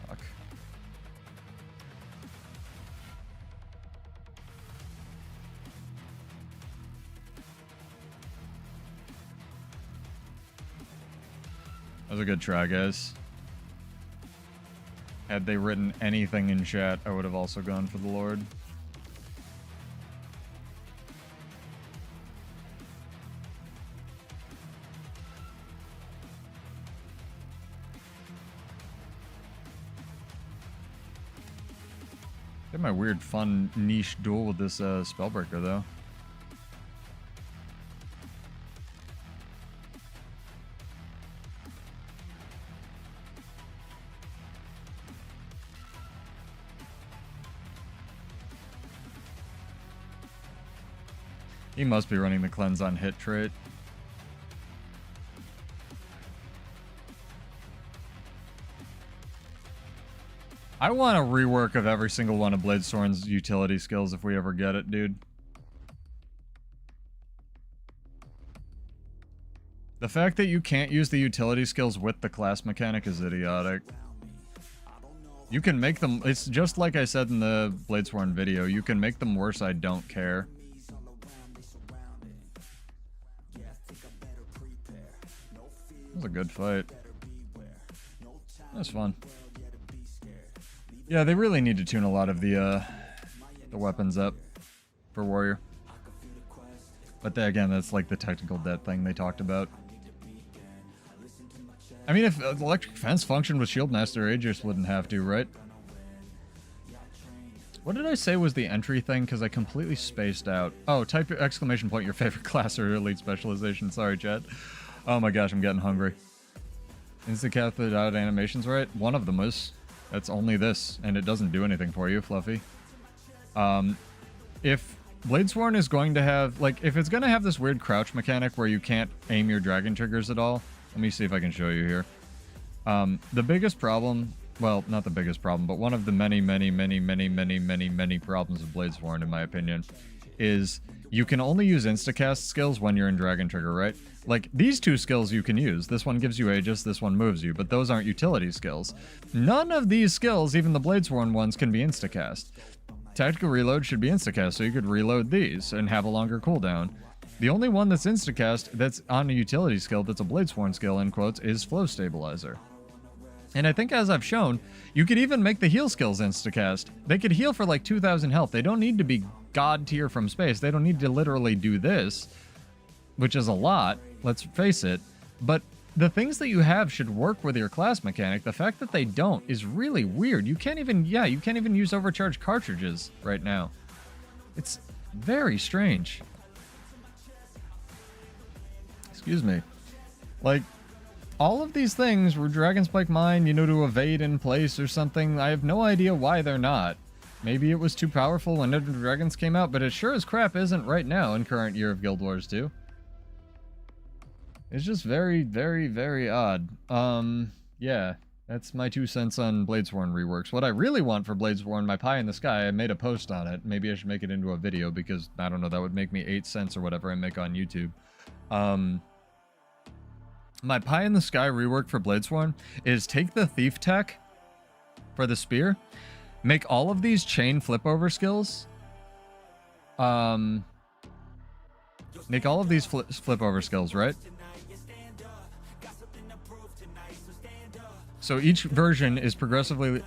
Fuck. That was a good try, guys. Had they written anything in chat, I would have also gone for the Lord. Get my weird, fun, niche duel with this Spellbreaker, though. He must be running the cleanse on hit trait. I want a rework of every single one of Bladestorn's utility skills if we ever get it, dude. The fact that you can't use the utility skills with the class mechanic is idiotic. You can make them... It's just like I said in the Bladesworn video. You can make them worse, I don't care. That was a good fight. That was fun. Yeah, they really need to tune a lot of the weapons up for Warrior. But again, that's like the technical debt thing they talked about. I mean, if Electric Defense functioned with Shieldmaster, Aegis wouldn't have to, right? What did I say was the entry thing? Because I completely spaced out. Oh, type your exclamation point your favorite class or elite specialization. Sorry, chat. Oh my gosh, I'm getting hungry. Instacat without animations, right? One of them was. That's only this, and it doesn't do anything for you, Fluffy. If Bladesworn is going to have, like, if it's going to have this weird crouch mechanic where you can't aim your dragon triggers at all, let me see if I can show you here. The biggest problem, well, not the biggest problem, but one of the many problems of Bladesworn, in my opinion, is you can only use instacast skills when you're in dragon trigger, right? Like, these two skills you can use. This one gives you Aegis, this one moves you, but those aren't utility skills. None of these skills, even the Bladesworn ones, can be instacast. Tactical Reload should be instacast, so you could reload these and have a longer cooldown. The only one that's instacast that's on a utility skill that's a Bladesworn skill, in quotes, is Flow Stabilizer. And I think, as I've shown, you could even make the heal skills instacast. They could heal for like 2,000 health. They don't need to be god tier from space. They don't need to literally do this, which is a lot, let's face it. But the things that you have should work with your class mechanic. The fact that they don't is really weird. You can't even, you can't even use overcharged cartridges right now. It's Very strange. Excuse me. Like, all of these things were Dragon Spike Mine, you know, to evade in place or something. I have no idea why they're not. Maybe it was too powerful when Nether Dragons came out, but it sure as crap isn't right now in current year of Guild Wars 2. It's just very, very, very odd. Yeah, that's my 2 cents on Bladesworn reworks. What I really want for Bladesworn, my pie in the sky, I made a post on it. Maybe I should make it into a video because, I don't know, that would make me 8 cents or whatever I make on YouTube. My pie in the sky rework for Bladesworn is take the thief tech for the spear, make all of these chain flip over skills. Make all of these flip over skills, right? So each version is progressively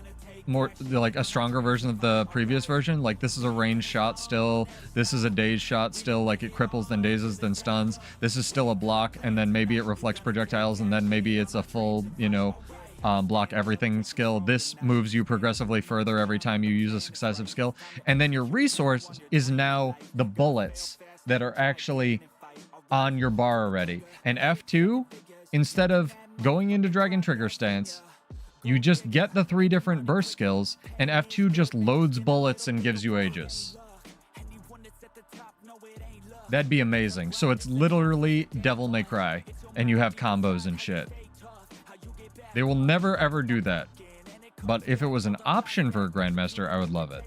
more like a stronger version of the previous version. Like this is a ranged shot still. This is a dazed shot still. Like it cripples, then dazes, then stuns. This is still a block, and then maybe it reflects projectiles, and then maybe it's a full, you know, block everything skill. This moves you progressively further every time you use a successive skill. And then your resource is now the bullets that are actually on your bar already. And F2, instead of going into Dragon Trigger stance, you just get the 3 different burst skills, and F2 just loads bullets and gives you Aegis. That'd be amazing. So it's literally Devil May Cry, and you have combos and shit. They will never ever do that. But if it was an option for a Grandmaster, I would love it.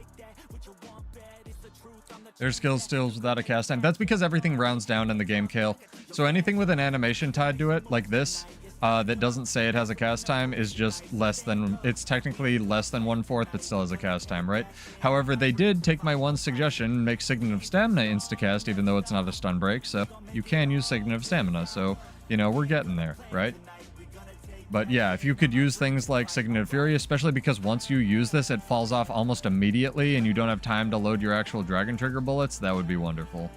Their skills still without a cast time. That's because everything rounds down in the game, Kale. So anything with an animation tied to it, like this, that doesn't say it has a cast time is just less than, it's technically less than 1/4, but still has a cast time, right? However, they did take my one suggestion, make Signet of Stamina instacast, even though it's not a stun break, so you can use Signet of Stamina, so, you know, we're getting there, right? But yeah, if you could use things like Signet of Fury, especially because once you use this, it falls off almost immediately, and you don't have time to load your actual Dragon Trigger bullets, that would be wonderful.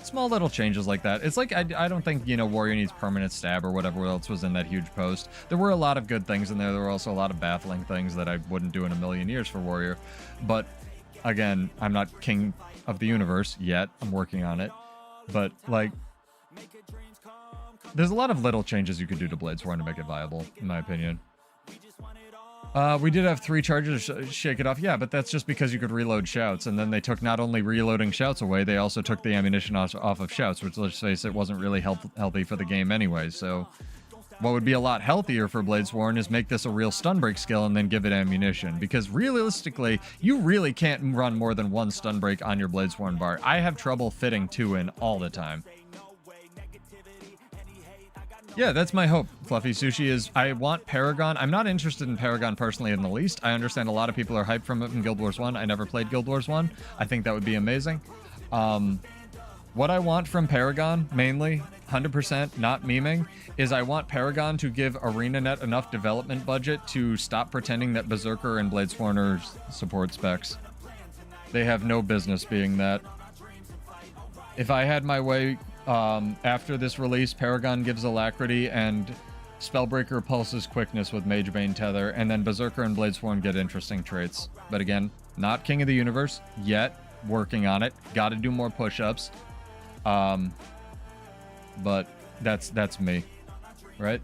Small little changes like that. It's like, I don't think, you know, Warrior needs permanent stab or whatever else was in that huge post. There were a lot of good things in there. There were also a lot of baffling things that I wouldn't do in a million years for Warrior. But, again, I'm not king of the universe yet. I'm working on it. But, like, there's a lot of little changes you could do to Bladesworn to make it viable, in my opinion. We did have 3 charges to shake it off. Yeah, but that's just because you could reload shouts, and then they took not only reloading shouts away, they also took the ammunition off of shouts, which, let's face it, wasn't really healthy for the game anyway. So what would be a lot healthier for Bladesworn is make this a real stun break skill and then give it ammunition, because realistically, you really can't run more than 1 stun break on your Bladesworn bar. I have trouble fitting 2 in all the time. Yeah, that's my hope, Fluffy Sushi, is I want Paragon. I'm not interested in Paragon personally in the least. I understand a lot of people are hyped from it in Guild Wars 1. I never played Guild Wars 1. I think that would be amazing. What I want from Paragon, mainly, 100% not memeing, is I want Paragon to give ArenaNet enough development budget to stop pretending that Berserker and Bladesworn are support specs. They have no business being that. If I had my way, after this release, Paragon gives Alacrity and Spellbreaker pulses quickness with Mage Bane Tether, and then Berserker and Bladesworn get interesting traits. But again, not King of the Universe yet. Working on it. Gotta do more push-ups. But that's me. Right?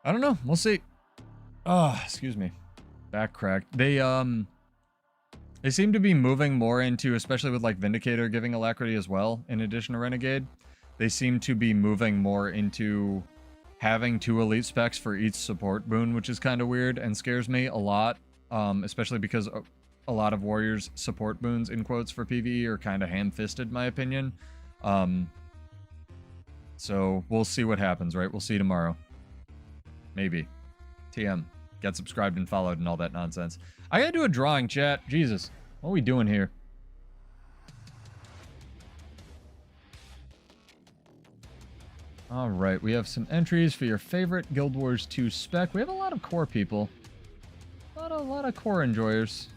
I don't know. We'll see. Oh, excuse me. Back cracked. They seem to be moving more into, especially with like Vindicator giving Alacrity as well, in addition to Renegade, they seem to be moving more into having 2 elite specs for each support boon, which is kind of weird and scares me a lot, especially because a lot of Warriors support boons, in quotes, for PvE are kind of ham-fisted, in my opinion. So we'll see what happens, right? We'll see tomorrow. Maybe. TM. Get subscribed and followed and all that nonsense. I gotta do a drawing, chat. Jesus. What are we doing here? Alright, we have some entries for your favorite Guild Wars 2 spec. We have a lot of core people. A lot of core enjoyers.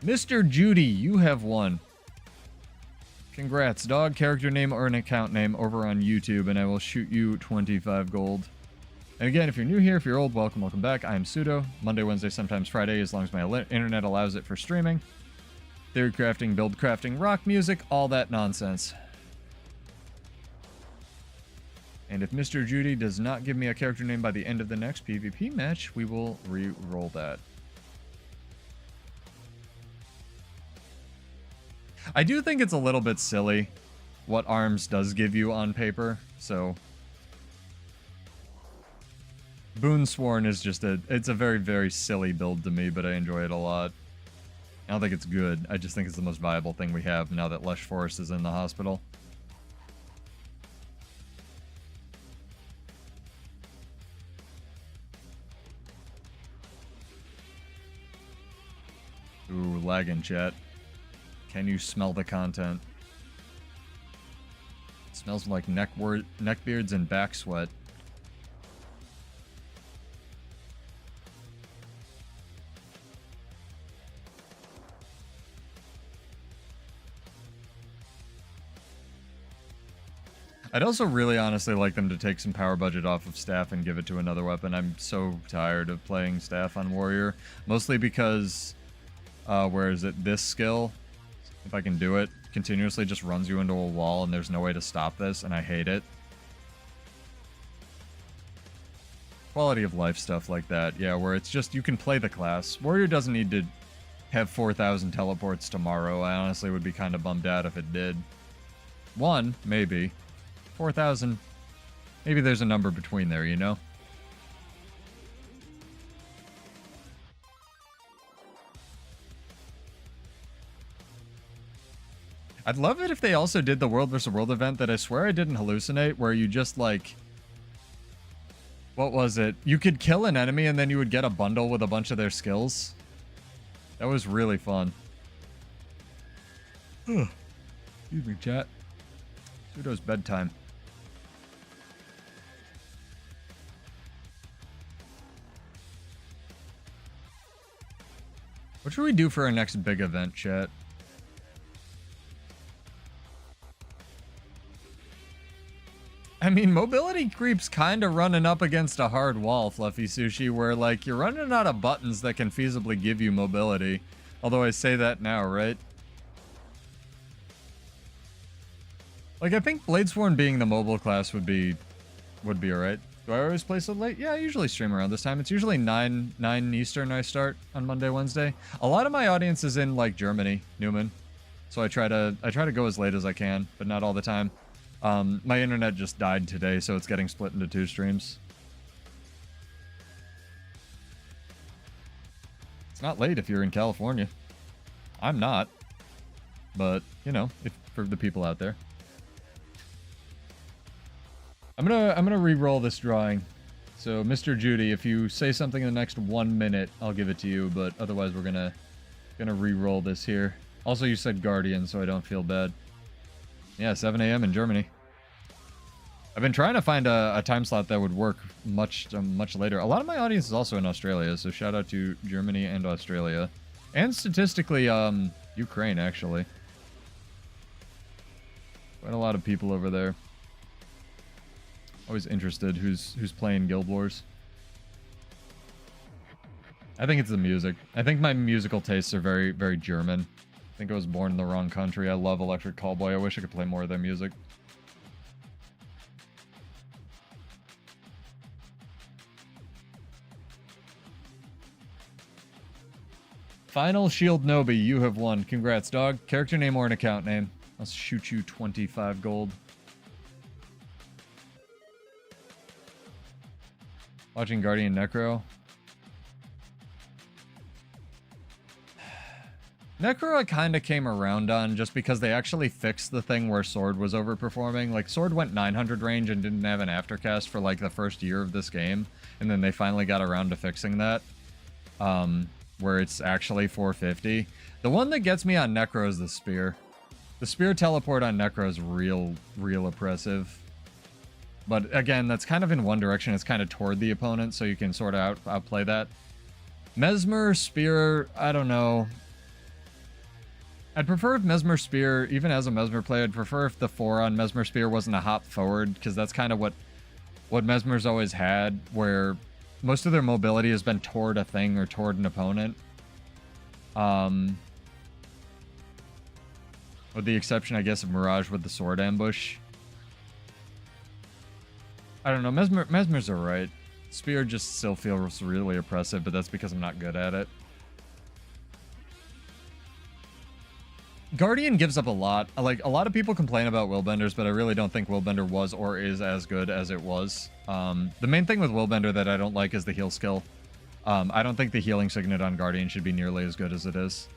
Mr. Judy, you have won. Congrats, dog. Character name or an account name over on YouTube, and I will shoot you 25 gold. And again, if you're new here, if you're old, welcome, welcome back. I am Pseudo. Monday, Wednesday, sometimes Friday, as long as my internet allows it for streaming. Theory crafting, build crafting, rock music, all that nonsense. And if Mr. Judy does not give me a character name by the end of the next PvP match, we will re-roll that. I do think it's a little bit silly what ARMS does give you on paper, so... Boonsworn is just it's a very, very silly build to me, but I enjoy it a lot. I don't think it's good. I just think it's the most viable thing we have now that Lush Forest is in the hospital. Ooh, lagging, chat. Can you smell the content? It smells like neckbeards and back sweat. I'd also really honestly like them to take some power budget off of staff and give it to another weapon. I'm so tired of playing staff on warrior. Mostly because, where is it? This skill, if I can do it, continuously just runs you into a wall and there's no way to stop this, and I hate it. Quality of life stuff like that, yeah, where it's just, you can play the class. Warrior doesn't need to have 4,000 teleports tomorrow. I honestly would be kind of bummed out if it did. 1, maybe. 4,000. Maybe there's a number between there, you know? I'd love it if they also did the World vs. World event that I swear I didn't hallucinate, where you just, like... What was it? You could kill an enemy and then you would get a bundle with a bunch of their skills. That was really fun. Excuse me, chat. Pseudo's bedtime. What should we do for our next big event, chat? I mean, mobility creep's kind of running up against a hard wall, Fluffy Sushi, where, like, you're running out of buttons that can feasibly give you mobility. Although I say that now, right? Like, I think Bladesworn being the mobile class would be alright. Do I always play so late? Yeah, I usually stream around this time. It's usually 9 Eastern I start on Monday, Wednesday. A lot of my audience is in, like, Germany, Newman. So I try to go as late as I can, but not all the time. My internet just died today, so it's getting split into 2 streams. It's not late if you're in California. I'm not. But, you know, for the people out there. I'm gonna re-roll this drawing. So, Mr. Judy, if you say something in the next 1 minute, I'll give it to you, but otherwise we're gonna re-roll this here. Also, you said Guardian, so I don't feel bad. Yeah, 7 a.m. in Germany. I've been trying to find a time slot that would work much later. A lot of my audience is also in Australia, so shout out to Germany and Australia. And statistically, Ukraine, actually. Quite a lot of people over there. Always interested who's playing Guild Wars. I think it's the music. I think my musical tastes are very, very German. I think I was born in the wrong country. I love Electric Callboy. I wish I could play more of their music. Final Shield Nobi, you have won. Congrats, dog. Character name or an account name. I'll shoot you 25 gold. Watching Guardian Necro. Necro I kind of came around on just because they actually fixed the thing where Sword was overperforming. Like, Sword went 900 range and didn't have an aftercast for, like, the first year of this game. And then they finally got around to fixing that. Where it's actually 450. The one that gets me on Necro is the Spear. The Spear teleport on Necro is real oppressive. But again, that's kind of in one direction. It's kind of toward the opponent, so you can sort of outplay that. Mesmer, Spear, I don't know. I'd prefer if Mesmer Spear, even as a Mesmer player, I'd prefer if the 4 on Mesmer Spear wasn't a hop forward, because that's kind of what what Mesmer's always had, where most of their mobility has been toward a thing or toward an opponent. With the exception, I guess, of Mirage with the sword ambush. I don't know, Mesmer's alright. Spear just still feels really oppressive, but that's because I'm not good at it. Guardian gives up a lot. Like, a lot of people complain about Willbender's, but I really don't think Willbender was or is as good as it was. The main thing with Willbender that I don't like is the heal skill. I don't think the healing signet on Guardian should be nearly as good as it is.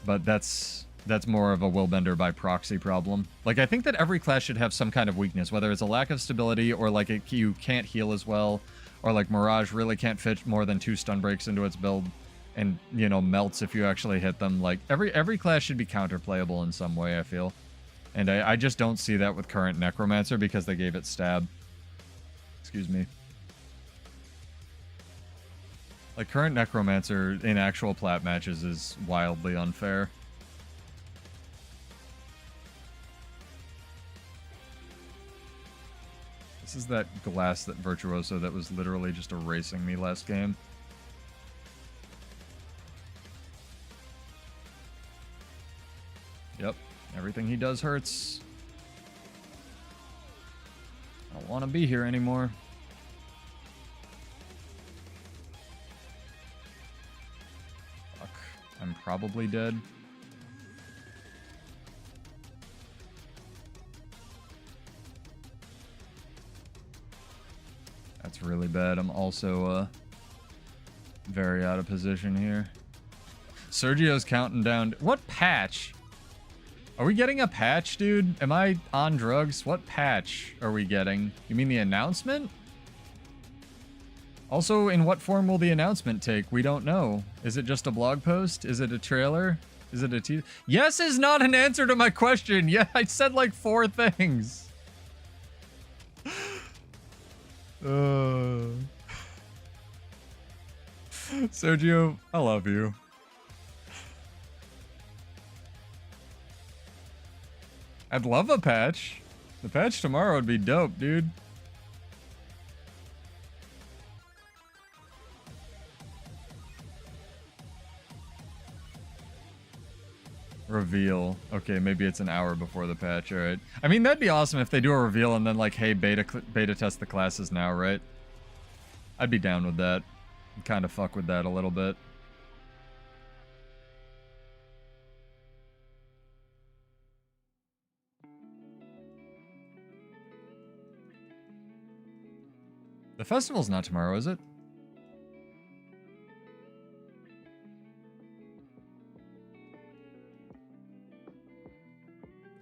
But that's more of a Willbender by proxy problem. Like, I think that every class should have some kind of weakness, whether it's a lack of stability or like you can't heal as well, or like Mirage really can't fit more than 2 stun breaks into its build and, you know, melts if you actually hit them. Like, every class should be counterplayable in some way, I feel. And I just don't see that with current Necromancer because they gave it stab. Excuse me. Like, current Necromancer in actual plat matches is wildly unfair. This is that glass that Virtuoso that was literally just erasing me last game. Yep, everything he does hurts. I don't want to be here anymore. Fuck, I'm probably dead. That's really bad. I'm also very out of position here. Sergio's counting down. What patch? Are we getting a patch, dude? Am I on drugs? What patch are we getting? You mean the announcement? Also, in what form will the announcement take? We don't know. Is it just a blog post? Is it a trailer? Is it a teaser? Yes is not an answer to my question. Yeah, I said like 4 things. Sergio, I love you. I'd love a patch. The patch tomorrow would be dope, dude. Reveal. Okay, maybe it's an hour before the patch, alright. I mean, that'd be awesome if they do a reveal and then like, hey, beta test the classes now, right? I'd be down with that. Kind of fuck with that a little bit. The festival's not tomorrow, is it?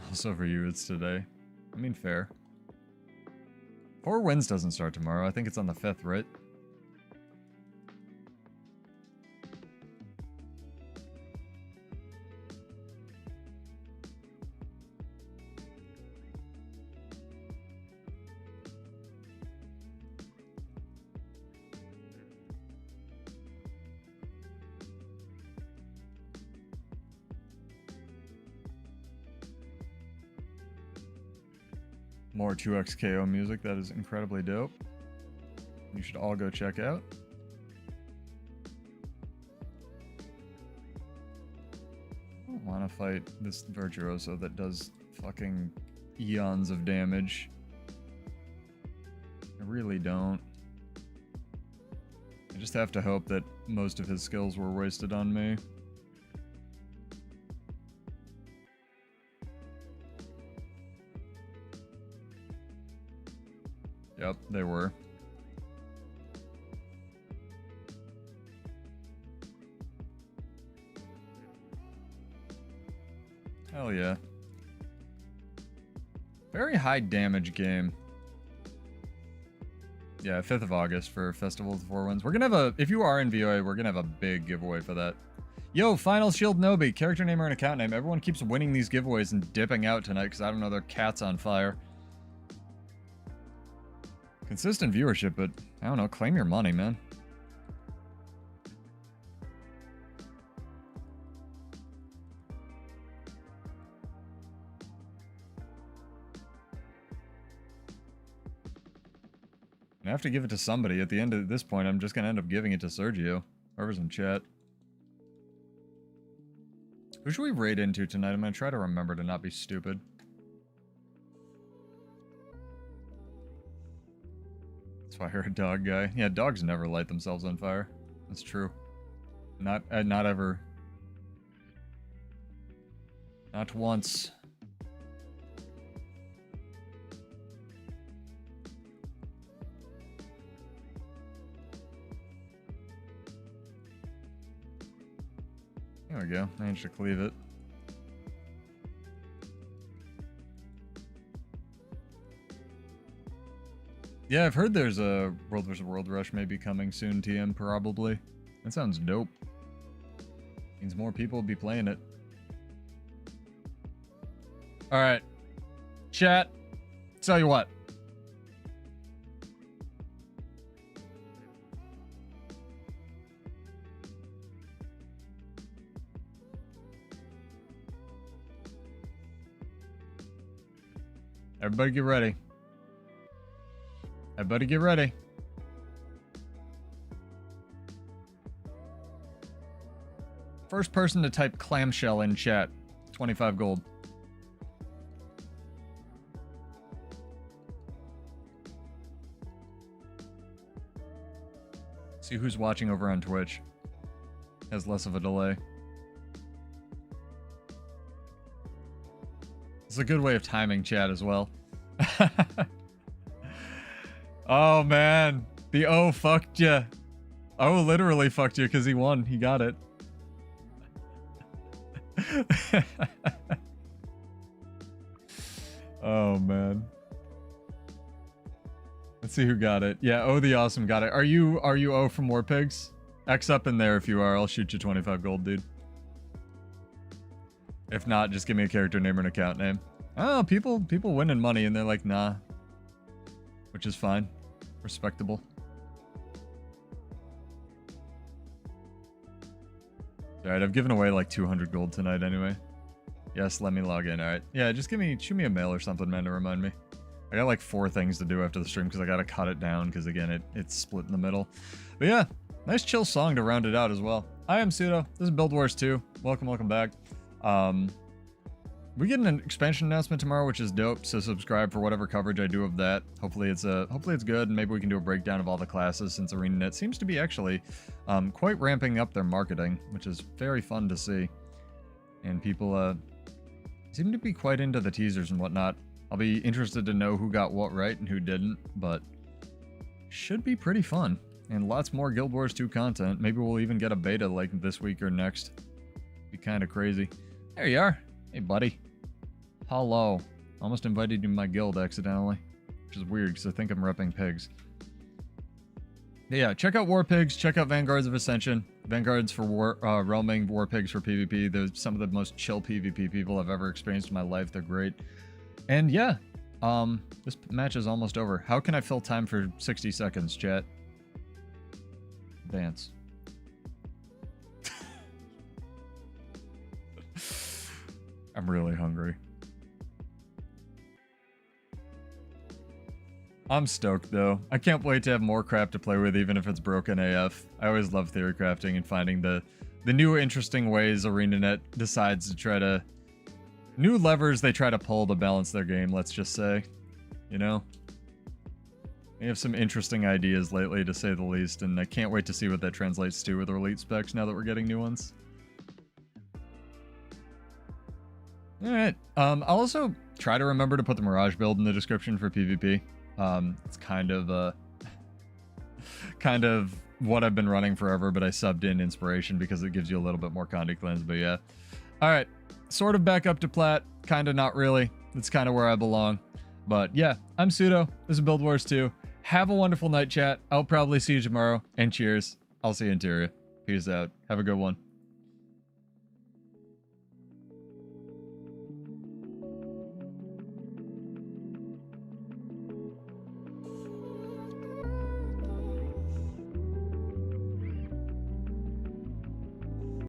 Also for you, it's today. I mean, fair. 4 Winds doesn't start tomorrow. I think it's on the 5th, right? More 2x KO music. That is incredibly dope. You should all go check out. I don't want to fight this Virtuoso that does fucking eons of damage. I really don't. I just have to hope that most of his skills were wasted on me. Yep, they were. Hell yeah. Very high damage game. Yeah, 5th of August for Festival of the 4 Winds. We're gonna have a, if you are in VOA, we're gonna have a big giveaway for that. Yo, Final Shield Nobi, character name or an account name. Everyone keeps winning these giveaways and dipping out tonight because I don't know, their cat's on fire. Consistent viewership, but I don't know, claim your money, man. I have to give it to somebody. At the end of this point, I'm just going to end up giving it to Sergio. Whoever's in chat. Who should we raid into tonight? I'm going to try to remember to not be stupid. That's why I heard a dog guy. Yeah, dogs never light themselves on fire. That's true. Not ever. Not once. There we go. Managed to cleave it. Yeah, I've heard there's a World vs. World Rush maybe coming soon, TM, probably. That sounds dope. Means more people will be playing it. Alright. Chat. Tell you what. Everybody get ready. Everybody get ready. First person to type clamshell in chat. 25 gold. See who's watching over on Twitch. Has less of a delay. It's a good way of timing chat as well. Oh man, the O fucked you. O literally fucked you because he won. He got it. Oh man. Let's see who got it. Yeah, O the Awesome got it. Are you O from War Pigs? X up in there if you are. I'll shoot you 25 gold, dude. If not, just give me a character name or an account name. Oh, people winning money and they're like, nah. Which is fine. Respectable. Alright, I've given away like 200 gold tonight anyway. Yes, let me log in. Alright. Yeah, just shoot me a mail or something, man, to remind me. I got like 4 things to do after the stream because I gotta cut it down because again, it's split in the middle. But yeah, nice chill song to round it out as well. I am Pseudo. This is Build Wars 2. Welcome back. We get an expansion announcement tomorrow, which is dope, so subscribe for whatever coverage I do of that. Hopefully it's good, and maybe we can do a breakdown of all the classes since ArenaNet seems to be actually quite ramping up their marketing, which is very fun to see. And people seem to be quite into the teasers and whatnot. I'll be interested to know who got what right and who didn't, but should be pretty fun. And lots more Guild Wars 2 content. Maybe we'll even get a beta like this week or next. Be kind of crazy. There you are. Hey, buddy. Hello. Almost invited you to my guild accidentally. Which is weird because I think I'm repping pigs. But yeah, check out War Pigs. Check out Vanguards of Ascension. Vanguards for roaming, War Pigs for PvP. They're some of the most chill PvP people I've ever experienced in my life. They're great. And yeah, this match is almost over. How can I fill time for 60 seconds, chat? Dance. I'm really hungry. I'm stoked though. I can't wait to have more crap to play with even if it's broken AF. I always love theory crafting and finding the new interesting ways ArenaNet decides to try to... New levers they try to pull to balance their game, let's just say. You know? They have some interesting ideas lately, to say the least, and I can't wait to see what that translates to with elite specs now that we're getting new ones. Alright, I'll also try to remember to put the Mirage build in the description for PvP. It's kind of what I've been running forever, but I subbed in Inspiration because it gives you a little bit more Condy cleanse, but yeah. Alright, sort of back up to plat, kind of not really. It's kind of where I belong. But yeah, I'm Pseudo. This is Build Wars 2. Have a wonderful night, chat. I'll probably see you tomorrow, and cheers. I'll see you in Tyria. Peace out. Have a good one.